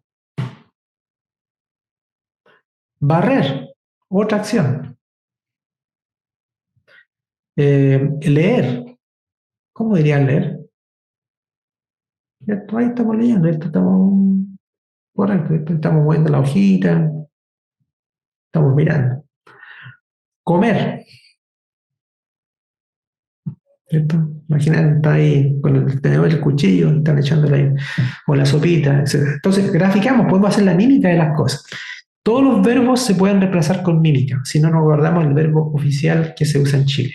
Barrer. Otra acción. Leer. ¿Cómo dirían leer? ¿Cierto? Ahí estamos leyendo. Esto estamos... Correcto. Estamos moviendo la hojita. Estamos mirando. Comer. ¿Cierto? Imaginen, está ahí con el tenedor y el cuchillo, están echándole ahí, o la sopita, etc. Entonces, graficamos, podemos hacer la mímica de las cosas. Todos los verbos se pueden reemplazar con mímica, si no nos guardamos el verbo oficial que se usa en Chile.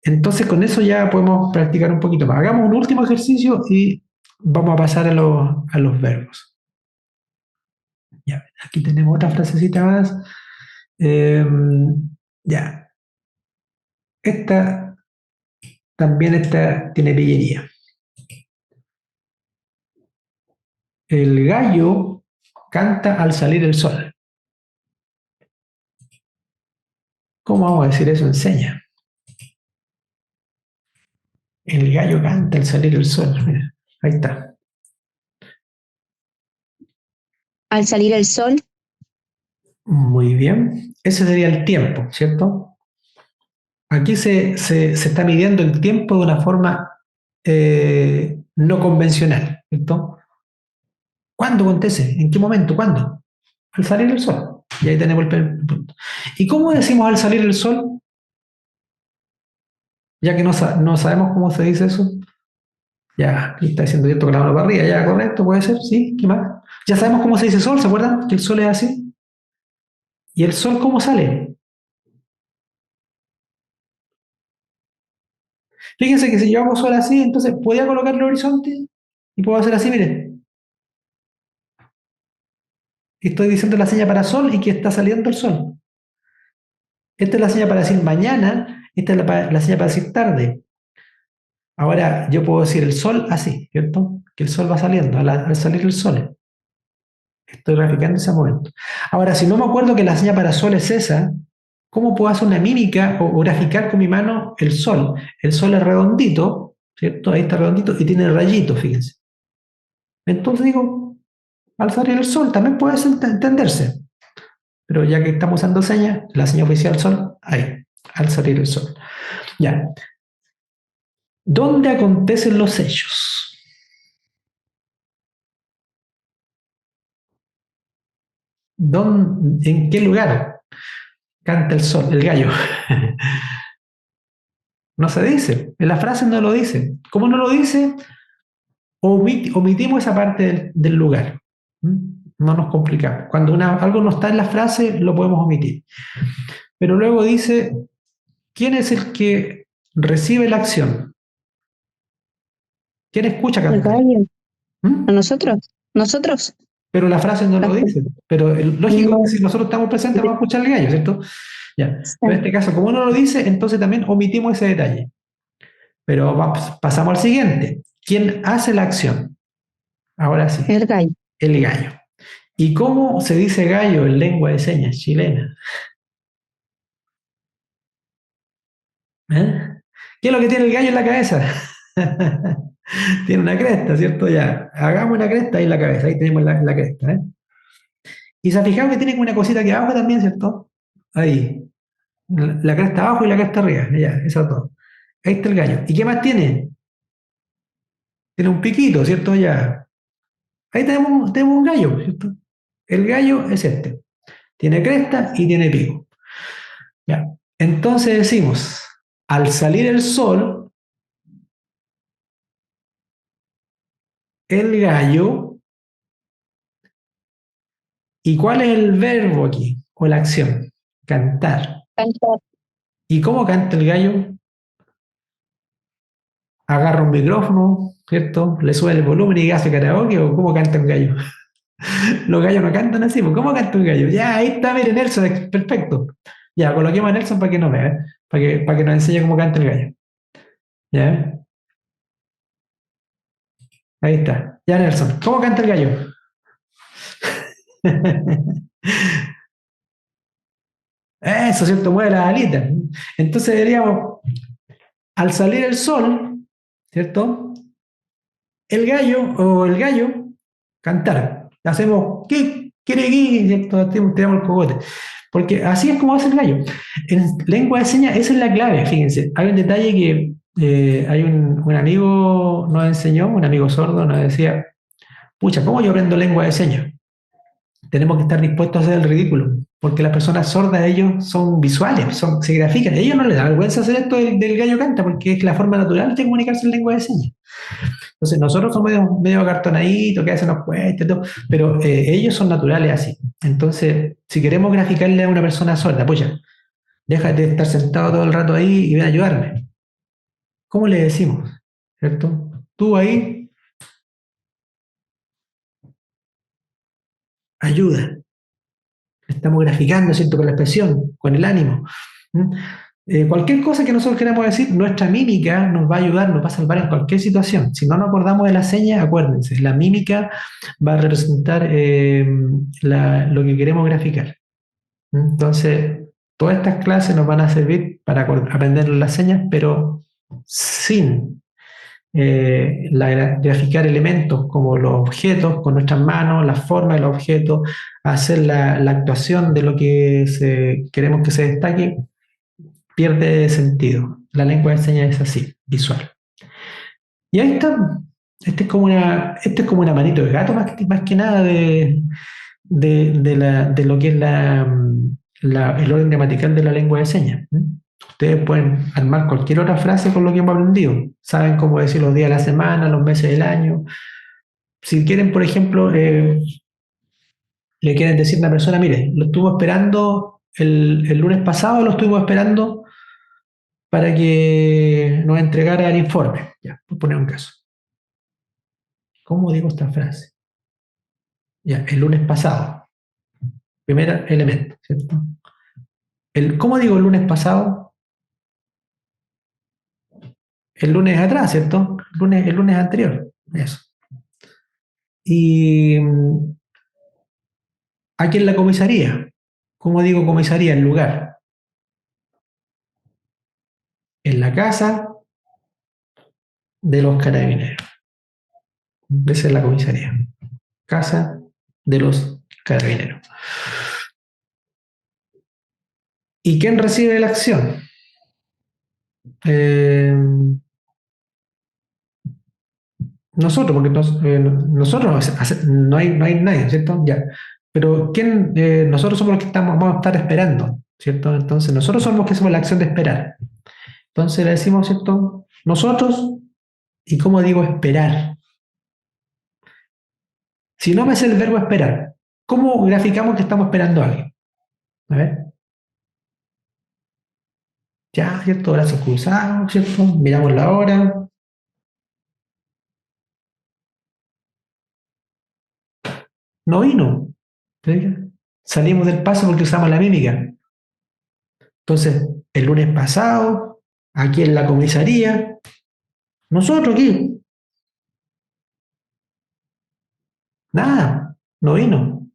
Entonces, con eso ya podemos practicar un poquito más. Hagamos un último ejercicio y vamos a pasar a los verbos. Ya, aquí tenemos otra frasecita más. Ya. Esta también tiene pillería. El gallo canta al salir el sol. ¿Cómo vamos a decir eso en señas? El gallo canta al salir el sol. Mira, ahí está. Al salir el sol, Muy bien. Ese sería el tiempo, ¿cierto? Aquí se está midiendo el tiempo de una forma no convencional, ¿cierto? ¿Cuándo acontece? ¿En qué momento? ¿Cuándo? Al salir el sol. Y ahí tenemos el punto. ¿Y cómo decimos al salir el sol? Ya que no sabemos cómo se dice eso. Ya, está diciendo cierto con la mano para arriba. Ya, correcto, puede ser, sí. ¿Qué más? Ya sabemos cómo se dice sol, ¿se acuerdan? Que el sol es así. ¿Y el sol cómo sale? Fíjense que si yo hago sol así, entonces podía colocar el horizonte y puedo hacer así, miren. Estoy diciendo la señal para sol y que está saliendo el sol. Esta es la señal para decir mañana, esta es la señal para decir tarde. Ahora yo puedo decir el sol así, ¿cierto? Que el sol va saliendo, al salir el sol. Estoy graficando ese momento. Ahora, si no me acuerdo que la señal para sol es esa, ¿cómo puedo hacer una mímica o graficar con mi mano el sol? El sol es redondito, ¿cierto? Ahí está redondito y tiene rayitos, fíjense. Entonces digo, al salir el sol también puede entenderse, pero ya que estamos usando señas, la seña oficial son ahí, al salir el sol. Ya. ¿Dónde acontecen los hechos? ¿En qué lugar canta el sol, el gallo? No se dice, en la frase no lo dice. ¿Cómo no lo dice? Omitimos esa parte del lugar. No nos complicamos. Cuando algo no está en la frase, lo podemos omitir. Pero luego dice, ¿quién es el que recibe la acción? ¿Quién escucha El cantar? gallo. ¿Mm? ¿A nosotros? ¿Nosotros? Pero la frase no lo dice. Pero lógico que No. si nosotros estamos presentes vamos a escuchar el gallo, ¿cierto? Ya. Pero en este caso, como no lo dice, entonces también omitimos ese detalle. Pero pasamos al siguiente. ¿Quién hace la acción? Ahora sí, El gallo. el gallo. ¿Y cómo se dice gallo en lengua de señas chilena? ¿Eh? ¿Qué es lo que tiene el gallo en la cabeza? Tiene una cresta, ¿cierto? Ya, hagamos una cresta ahí en la cabeza, ahí tenemos la cresta, ¿eh? Y se ha fijado que tiene como una cosita aquí abajo también, ¿cierto? Ahí, la cresta abajo y la cresta arriba, ya, eso es todo. Ahí está el gallo. ¿Y qué más tiene? Tiene un piquito, ¿cierto? Ya. Ahí tenemos un gallo, ¿cierto? El gallo es este. Tiene cresta y tiene pico. Ya. Entonces decimos, al salir el sol, el gallo, ¿y cuál es el verbo aquí? O la acción, cantar. Cantar. ¿Y cómo canta el gallo? Agarra un micrófono, ¿cierto? Le sube el volumen y hace karaoke, o cómo canta un gallo. Los gallos no cantan así, pues ¿cómo canta un gallo? Ya, ahí está, miren, Nelson, perfecto. Ya, coloquemos a Nelson para que nos vea, ¿eh? Para que nos enseñe cómo canta el gallo. ¿Ya? Ahí está. Ya, Nelson, ¿cómo canta el gallo? Eso, ¿cierto? Mueve las alitas. Entonces diríamos, al salir el sol, ¿cierto? El gallo o el gallo cantar. Hacemos quiere ¿cierto? Tiramos el cogote. Porque así es como hace el gallo. En lengua de señas, esa es la clave, fíjense. Hay un detalle que hay un amigo nos enseñó, un amigo sordo nos decía, pucha, ¿cómo yo aprendo lengua de señas? Tenemos que estar dispuestos a hacer el ridículo, porque las personas sordas, ellos son visuales, se grafican. A ellos no les da vergüenza hacer esto del gallo canta, porque es la forma natural de comunicarse en lengua de señas. Entonces, nosotros somos medio acartonaditos, que a veces nos cuesta y todo, pero ellos son naturales así. Entonces, si queremos graficarle a una persona sorda, pues ya, déjate de estar sentado todo el rato ahí y ven a ayudarme. ¿Cómo le decimos? ¿Cierto? Tú ahí, ayuda. Estamos graficando, ¿cierto? Con la expresión, con el ánimo. ¿Mm? Cualquier cosa que nosotros queramos decir, nuestra mímica nos va a ayudar, nos va a salvar en cualquier situación. Si no nos acordamos de la seña, acuérdense, la mímica va a representar lo que queremos graficar. Entonces, todas estas clases nos van a servir para aprender las señas, pero sin graficar elementos como los objetos con nuestras manos, la forma del objeto, hacer la actuación de lo que queremos que se destaque, pierde sentido. La lengua de señas es así, visual. Y ahí está. Este es como una manito de gato más que nada de lo que es el orden gramatical de la lengua de señas. Ustedes pueden armar cualquier otra frase con lo que hemos aprendido. Saben cómo decir los días de la semana, los meses del año. Si quieren, por ejemplo, le quieren decir a una persona, mire, lo estuvo esperando el lunes pasado, lo estuvimos esperando para que nos entregara el informe. Ya, por poner un caso. ¿Cómo digo esta frase? Ya, el lunes pasado. Primer elemento, ¿cierto? ¿Cómo digo el lunes pasado? El lunes atrás, ¿cierto? El lunes anterior. Eso. Y aquí en la comisaría. ¿Cómo digo comisaría? El lugar. En la casa de los Carabineros. Esa es la comisaría. Casa de los Carabineros. ¿Y quién recibe la acción? Nosotros, porque nosotros no hay nadie, ¿cierto? Ya. Pero ¿quién? Nosotros somos los que vamos a estar esperando, ¿cierto? Entonces nosotros somos los que hacemos la acción de esperar. Entonces le decimos, ¿cierto? Nosotros, ¿y cómo digo esperar? Si no me sé el verbo esperar, ¿cómo graficamos que estamos esperando a alguien? A ver. Ya, ¿cierto? Brazos cruzados, ¿cierto? Miramos la hora. No vino. ¿Sí? Salimos del paso porque usamos la mímica. Entonces, el lunes pasado, aquí en la comisaría, nosotros aquí, nada, no vino.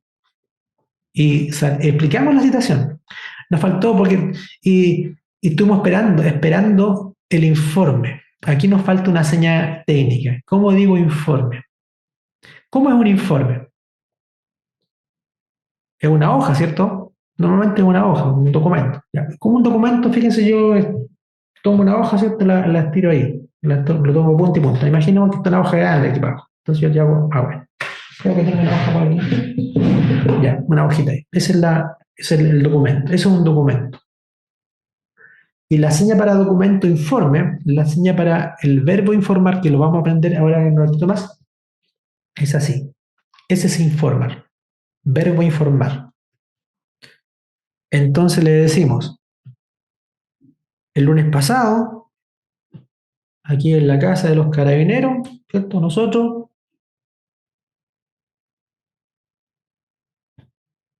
Y explicamos la situación. Nos faltó porque, y estuvimos esperando el informe. Aquí nos falta una señal técnica. ¿Cómo digo informe? ¿Cómo es un informe? Es una hoja, ¿cierto? Normalmente es una hoja, un documento. ¿Ya? Como un documento, fíjense, yo tomo una hoja, ¿cierto? La estiro ahí, lo tomo punta y punta. Imaginemos que está una hoja grande aquí abajo. Entonces yo ya hago, bueno, creo que tengo una hoja por aquí. Ya, una hojita ahí. Ese es el documento. Eso es un documento. Y la seña para documento informe, la seña para el verbo informar, que lo vamos a aprender ahora en un ratito más, es así. Ese es informar. Verbo informar. Entonces le decimos, el lunes pasado, aquí en la casa de los Carabineros, ¿cierto? Nosotros,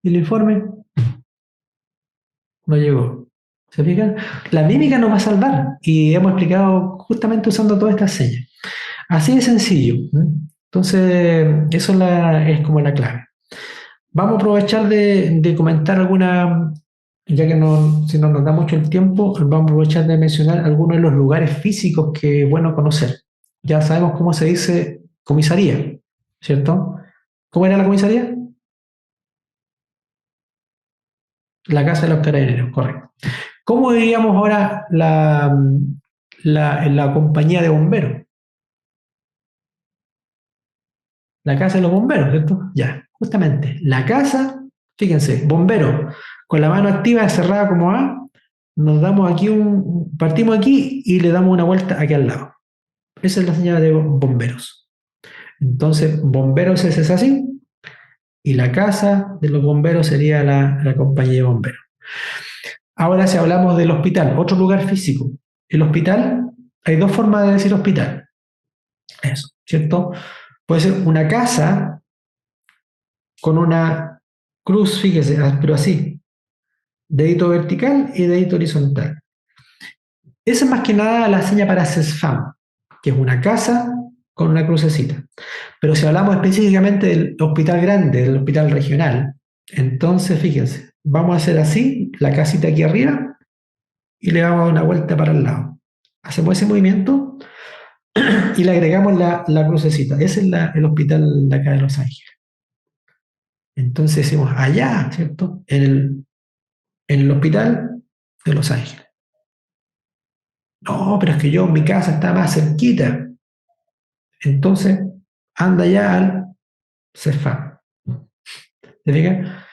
y el informe no llegó. ¿Se fijan? La mímica nos va a salvar y hemos explicado justamente usando todas estas señas. Así de sencillo. Entonces, eso es como la clave. Vamos a aprovechar de comentar alguna, ya que si no nos da mucho el tiempo, vamos a aprovechar de mencionar algunos de los lugares físicos que es bueno conocer. Ya sabemos cómo se dice comisaría, ¿cierto? ¿Cómo era la comisaría? La casa de los Carabineros, correcto. ¿Cómo diríamos ahora la compañía de bomberos? La casa de los bomberos, ¿cierto? Ya, justamente. La casa, fíjense, bombero, con la mano activa cerrada como A, nos damos aquí partimos aquí y le damos una vuelta aquí al lado. Esa es la señal de bomberos. Entonces, bomberos es así, y la casa de los bomberos sería la compañía de bomberos. Ahora, si hablamos del hospital, otro lugar físico. El hospital, hay dos formas de decir hospital. Eso, ¿cierto? Puede ser una casa con una cruz, fíjese, pero así, dedito vertical y dedito horizontal. Esa es más que nada la seña para CESFAM, que es una casa con una crucecita. Pero si hablamos específicamente del hospital grande, del hospital regional, entonces fíjense, vamos a hacer así, la casita aquí arriba, y le damos una vuelta para el lado. Hacemos ese movimiento y le agregamos la crucecita. Ese es el hospital de acá de Los Ángeles. Entonces decimos allá, ¿cierto? En el hospital de Los Ángeles. No, pero es que mi casa está más cerquita. Entonces, anda ya al CEFAM. ¿Se fija?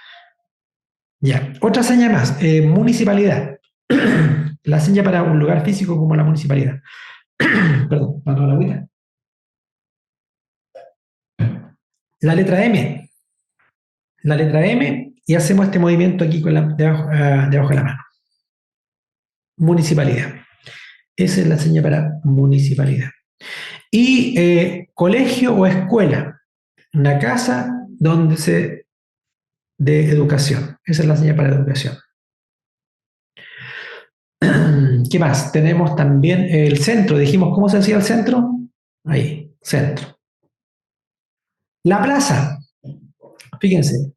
Ya. Otra seña más, municipalidad. La seña para un lugar físico como la municipalidad. Perdón, para la agüita. La letra M. La letra M y hacemos este movimiento aquí con debajo de la mano. Municipalidad. Esa es la seña para municipalidad. Y colegio o escuela. Una casa de educación. Esa es la seña para educación. ¿Qué más? Tenemos también el centro. Dijimos, ¿cómo se decía el centro? Ahí, centro. La plaza. Fíjense.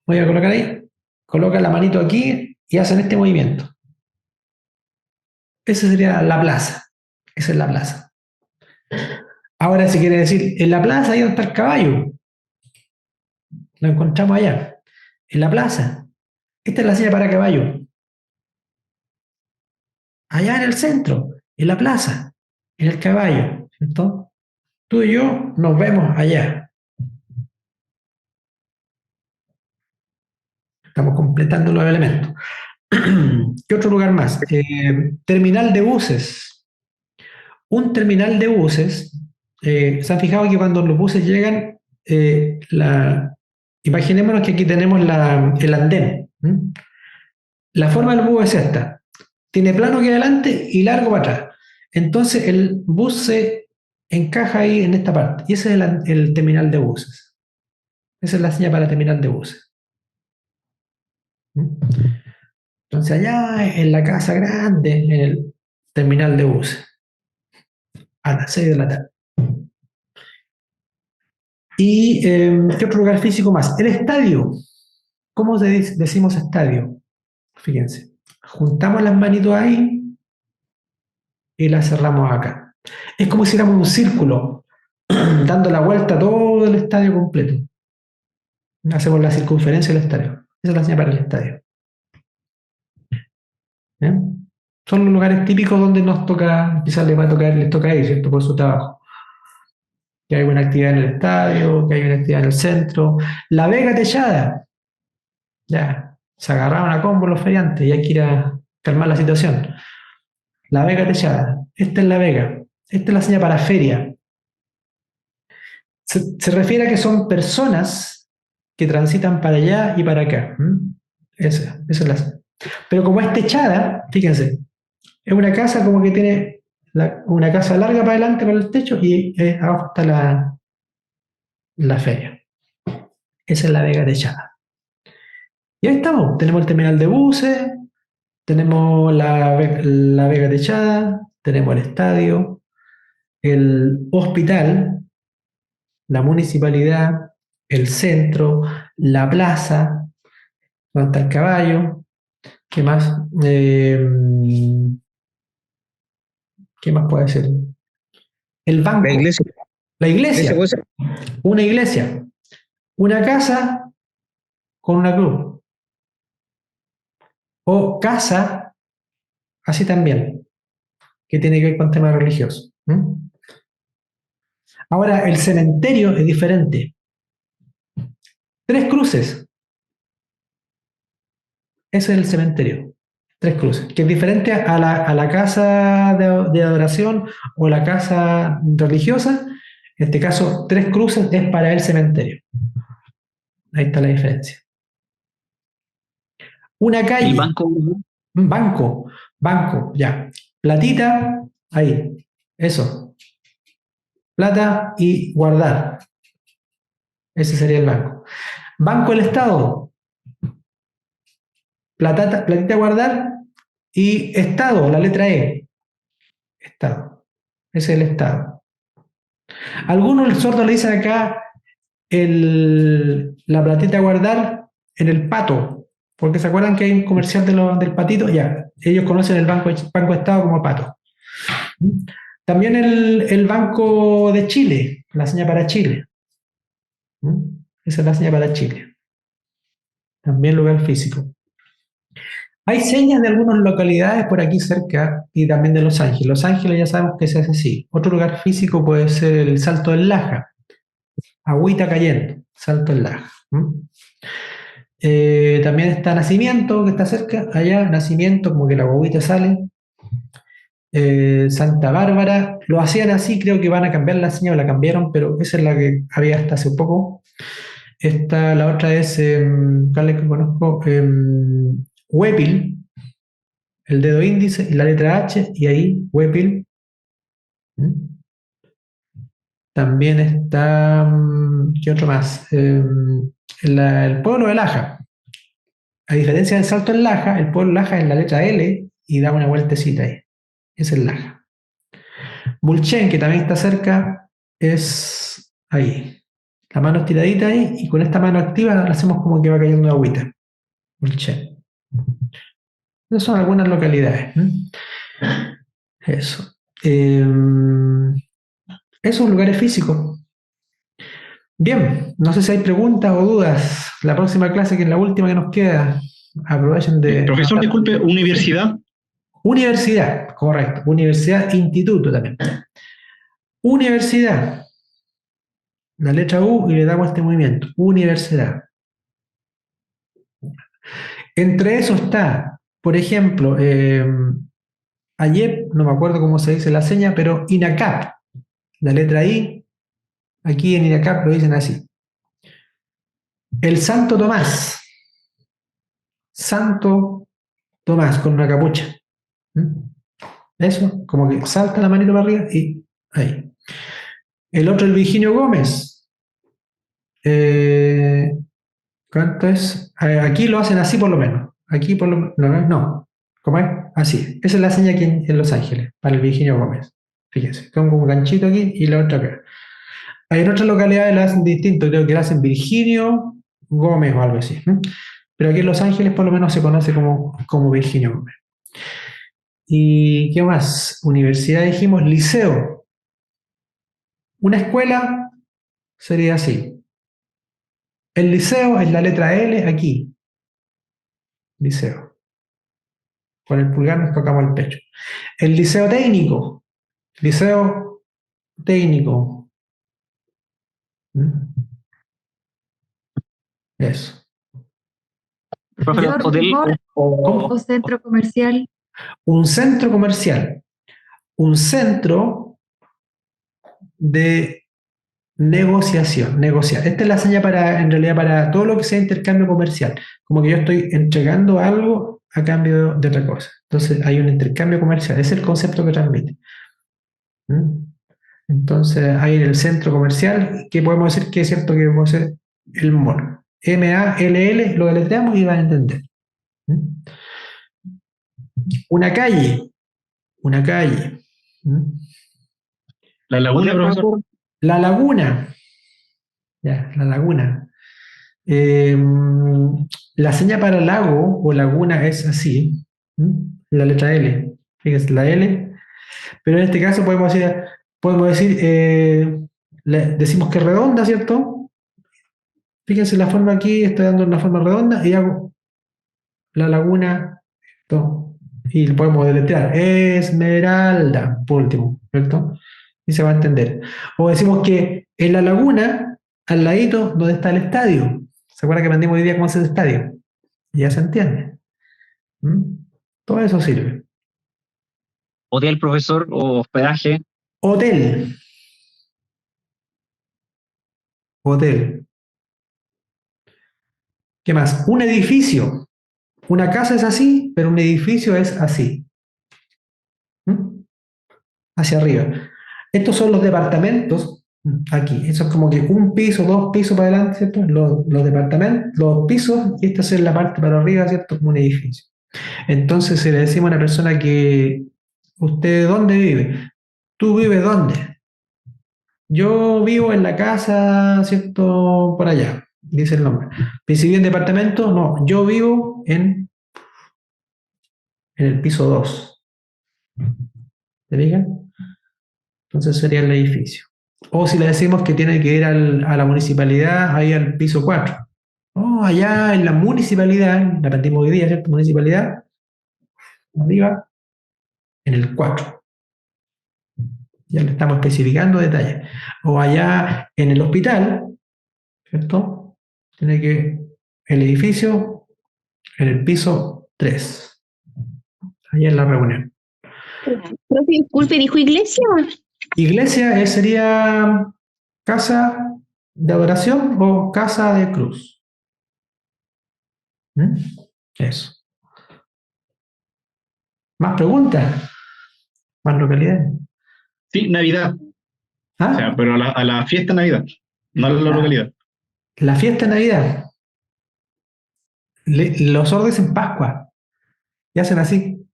Voy a colocar ahí. Colocan la manito aquí y hacen este movimiento. Esa sería la plaza. Esa es la plaza. Ahora, si quiere decir, en la plaza, ahí donde está el caballo, lo encontramos allá, en la plaza. Esta es la señal para caballo. Allá en el centro, en la plaza, en el caballo, ¿cierto? Tú y yo nos vemos allá. Estamos completando los elementos. ¿Qué otro lugar más? Terminal de buses. Un terminal de buses, ¿se han fijado que cuando los buses llegan, imaginémonos que aquí tenemos el andén? ¿Mm? La forma del bus es esta. Tiene plano aquí adelante y largo para atrás. Entonces el bus se encaja ahí en esta parte. Y ese es el terminal de buses. Esa es la señal para terminal de buses. ¿Mm? Entonces allá en la casa grande, en el terminal de buses, a las 6 de la tarde. ¿Y qué otro lugar físico más? El estadio. ¿Cómo decimos estadio? Fíjense. Juntamos las manitos ahí y las cerramos acá. Es como si hiciéramos un círculo, dando la vuelta a todo el estadio completo. Hacemos la circunferencia del estadio. Esa es la señal para el estadio. ¿Eh? Son los lugares típicos donde nos toca, quizás les toca ir, ¿cierto? Por su trabajo. Que hay buena actividad en el estadio, que hay una actividad en el centro. La Vega Techada. Ya, se agarraron a combo los feriantes y hay que ir a calmar la situación. La Vega Techada. Esta es la Vega. Esta es la señal para feria. Se refiere a que son personas que transitan para allá y para acá. Esa es la señal. Pero como es techada, fíjense, es una casa como que tiene una casa larga para adelante para el techo y abajo está la feria. Esa es la Vega Techada. Y ahí estamos. Tenemos el terminal de buses, tenemos la Vega Techada, tenemos el estadio, el hospital, la municipalidad, el centro, la plaza, donde está el caballo. ¿Qué más? ¿Qué más puede ser? El banco. La iglesia. La iglesia. Puede ser. Una iglesia. Una casa con una cruz. O casa, así también, que tiene que ver con temas religiosos. Ahora, el cementerio es diferente. 3 cruces. Ese es el cementerio. 3 cruces. Que es diferente a la casa de adoración o la casa religiosa. En este caso, 3 cruces es para el cementerio. Ahí está la diferencia. Una calle. El banco. Banco, ya. Platita, ahí. Eso. Plata y guardar. Ese sería el banco. Banco del Estado. Platita guardar y Estado, la letra E. Estado. Ese es el Estado. Algunos sordos le dicen acá la platita guardar en el pato, porque se acuerdan que hay un comercial del patito, ya, ellos conocen el banco Estado como pato. También el Banco de Chile, la señal para Chile. Esa es la señal para Chile. También lugar físico. Hay señas de algunas localidades por aquí cerca y también de Los Ángeles. Los Ángeles ya sabemos que se hace así. Otro lugar físico puede ser el Salto del Laja. Agüita cayendo, Salto del Laja. También está Nacimiento, que está cerca. Allá, Nacimiento, como que la agüita sale. Santa Bárbara. Lo hacían así, creo que van a cambiar la señal, la cambiaron, pero esa es la que había hasta hace poco. La otra es, ¿cuál es que conozco? Huépil, el dedo índice y la letra H, y ahí Huépil. También está, ¿qué otro más? El pueblo de Laja. A diferencia del Salto en Laja, el pueblo de Laja es la letra L y da una vueltecita ahí. Es el Laja. Bulchen, que también está cerca, es ahí. La mano estiradita ahí y con esta mano activa la hacemos como que va cayendo agüita. Bulchen. Esas son algunas localidades. Eso. esos lugares físicos. Bien, no sé si hay preguntas o dudas. La próxima clase, que es la última que nos queda, aprovechen de... Profesor, disculpe, universidad. Universidad, correcto. Universidad, instituto también. Universidad. La letra U y le damos este movimiento. Universidad. Entre eso está, por ejemplo, AYEP, no me acuerdo cómo se dice la seña, pero INACAP. La letra I, aquí en INACAP lo dicen así. El Santo Tomás. Santo Tomás, con una capucha. ¿Mm? Eso, como que salta la manito para arriba y ahí. El otro, el Virginio Gómez. ¿Cuánto es? Aquí lo hacen así por lo menos. Aquí por lo menos. No, no. ¿Cómo es? Así. Esa es la seña aquí en Los Ángeles, para el Virginio Gómez. Fíjense, tengo un ganchito aquí y la otra acá. Hay en otras localidades la hacen distinto, creo que la hacen Virginio Gómez o algo así. ¿No? Pero aquí en Los Ángeles por lo menos se conoce como Virginio Gómez. ¿Y qué más? Universidad dijimos, liceo. Una escuela sería así. El liceo es la letra L aquí. Liceo. Con el pulgar nos tocamos el pecho. El liceo técnico. Liceo técnico. ¿Mm? Eso. Profesor, hotel ¿Cómo? O centro comercial. Un centro comercial. Un centro de negociación, negociar. Esta es la señal para, en realidad, para todo lo que sea intercambio comercial. Como que yo estoy entregando algo a cambio de otra cosa. Entonces hay un intercambio comercial. Ese es el concepto que transmite. ¿Mm? Entonces hay en el centro comercial, que podemos decir que es cierto que podemos hacer el mall. MALL, lo deletreamos y van a entender. ¿Mm? Una calle. Una calle. ¿Mm? la laguna, profesor. La laguna. Ya, la laguna. Eh, la seña para lago o laguna es así. ¿Mm? La letra L. Fíjense, la L. Pero en este caso podemos decir decimos que es redonda, ¿cierto? Fíjense la forma aquí, estoy dando una forma redonda y hago la laguna, ¿cierto? Y lo podemos deletrear. Esmeralda, por último, ¿cierto? Y se va a entender. O decimos que en la laguna, al ladito, donde está el estadio. ¿Se acuerdan que aprendimos hoy día cómo es el estadio? Ya se entiende. ¿Mm? Todo eso sirve. Hotel, profesor, o hospedaje. Hotel. Hotel. ¿Qué más? Un edificio. Una casa es así, pero un edificio es así. ¿Mm? Hacia arriba. Estos son los departamentos. Aquí. Eso es como que un piso, dos pisos para adelante, ¿cierto? Los departamentos, los pisos, y esta es la parte para arriba, ¿cierto? Como un edificio. Entonces, si le decimos a una persona que, ¿usted dónde vive? ¿Tú vives dónde? Yo vivo en la casa, ¿cierto? Por allá, dice el nombre. ¿Y si vive en departamento? No, yo vivo en el piso 2. ¿Te fijan? Entonces sería el edificio. O si le decimos que tiene que ir a la municipalidad, ahí al piso 4. Oh, allá en la municipalidad, la aprendimos hoy día, ¿cierto? Municipalidad, arriba, en el 4. Ya le estamos especificando detalles. O allá en el hospital, ¿cierto? Tiene que el edificio en el piso 3. Allá en la reunión. Profe, disculpe, ¿dijo iglesia? Iglesia sería casa de adoración o casa de cruz. ¿Mm? Eso. ¿Más preguntas? ¿Más localidades? Sí, Navidad. ¿Ah? O sea, pero a la fiesta de Navidad, no a la localidad. La fiesta de Navidad. Los sordos dicen Pascua. Y hacen así.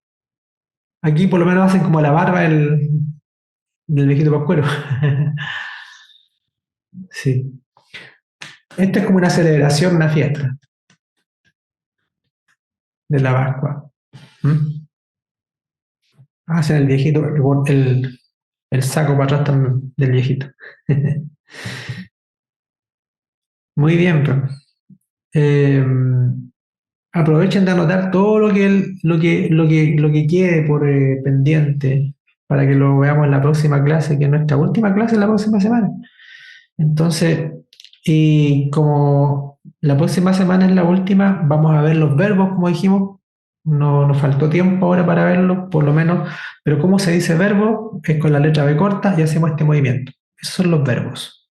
Aquí por lo menos hacen como la barba del viejito pascuero. Sí. Esto es como una celebración, una fiesta de la Pascua. ¿Mm? Hacen el viejito, El saco para atrás también del viejito. Muy bien, pues. Eh, Aprovechen de anotar todo lo que quede por pendiente para que lo veamos en la próxima clase, que es nuestra última clase la próxima semana. Entonces, y como la próxima semana es la última, vamos a ver los verbos, como dijimos. No nos faltó tiempo ahora para verlo, por lo menos, pero ¿cómo se dice verbo? Es con la letra B corta y hacemos este movimiento. Esos son los verbos,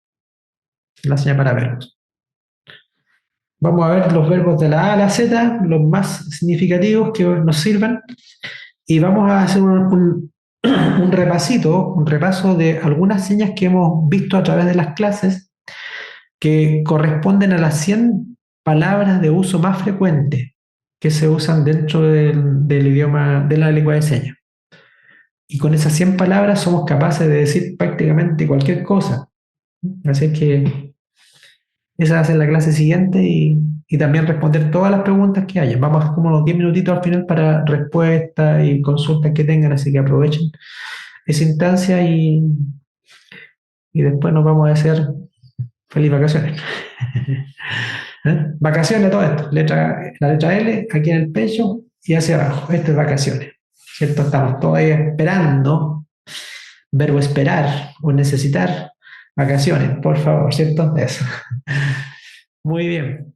la señal para verbos. Vamos a ver los verbos de la A a la Z, los más significativos que nos sirvan, y vamos a hacer un repasito, un repaso de algunas señas que hemos visto a través de las clases que corresponden a las 100 palabras de uso más frecuente que se usan dentro del idioma de la lengua de señas. Y con esas 100 palabras somos capaces de decir prácticamente cualquier cosa. Así que esa va a ser la clase siguiente y también responder todas las preguntas que haya. Vamos a hacer como unos 10 minutitos al final para respuestas y consultas que tengan, así que aprovechen esa instancia y después nos vamos a hacer feliz vacaciones. ¿Eh? Vacaciones, todo esto. La letra L aquí en el pecho y hacia abajo. Esto es vacaciones. ¿Cierto? Estamos todavía esperando. Verbo esperar o necesitar. Vacaciones, por favor, ¿cierto? Eso. Muy bien.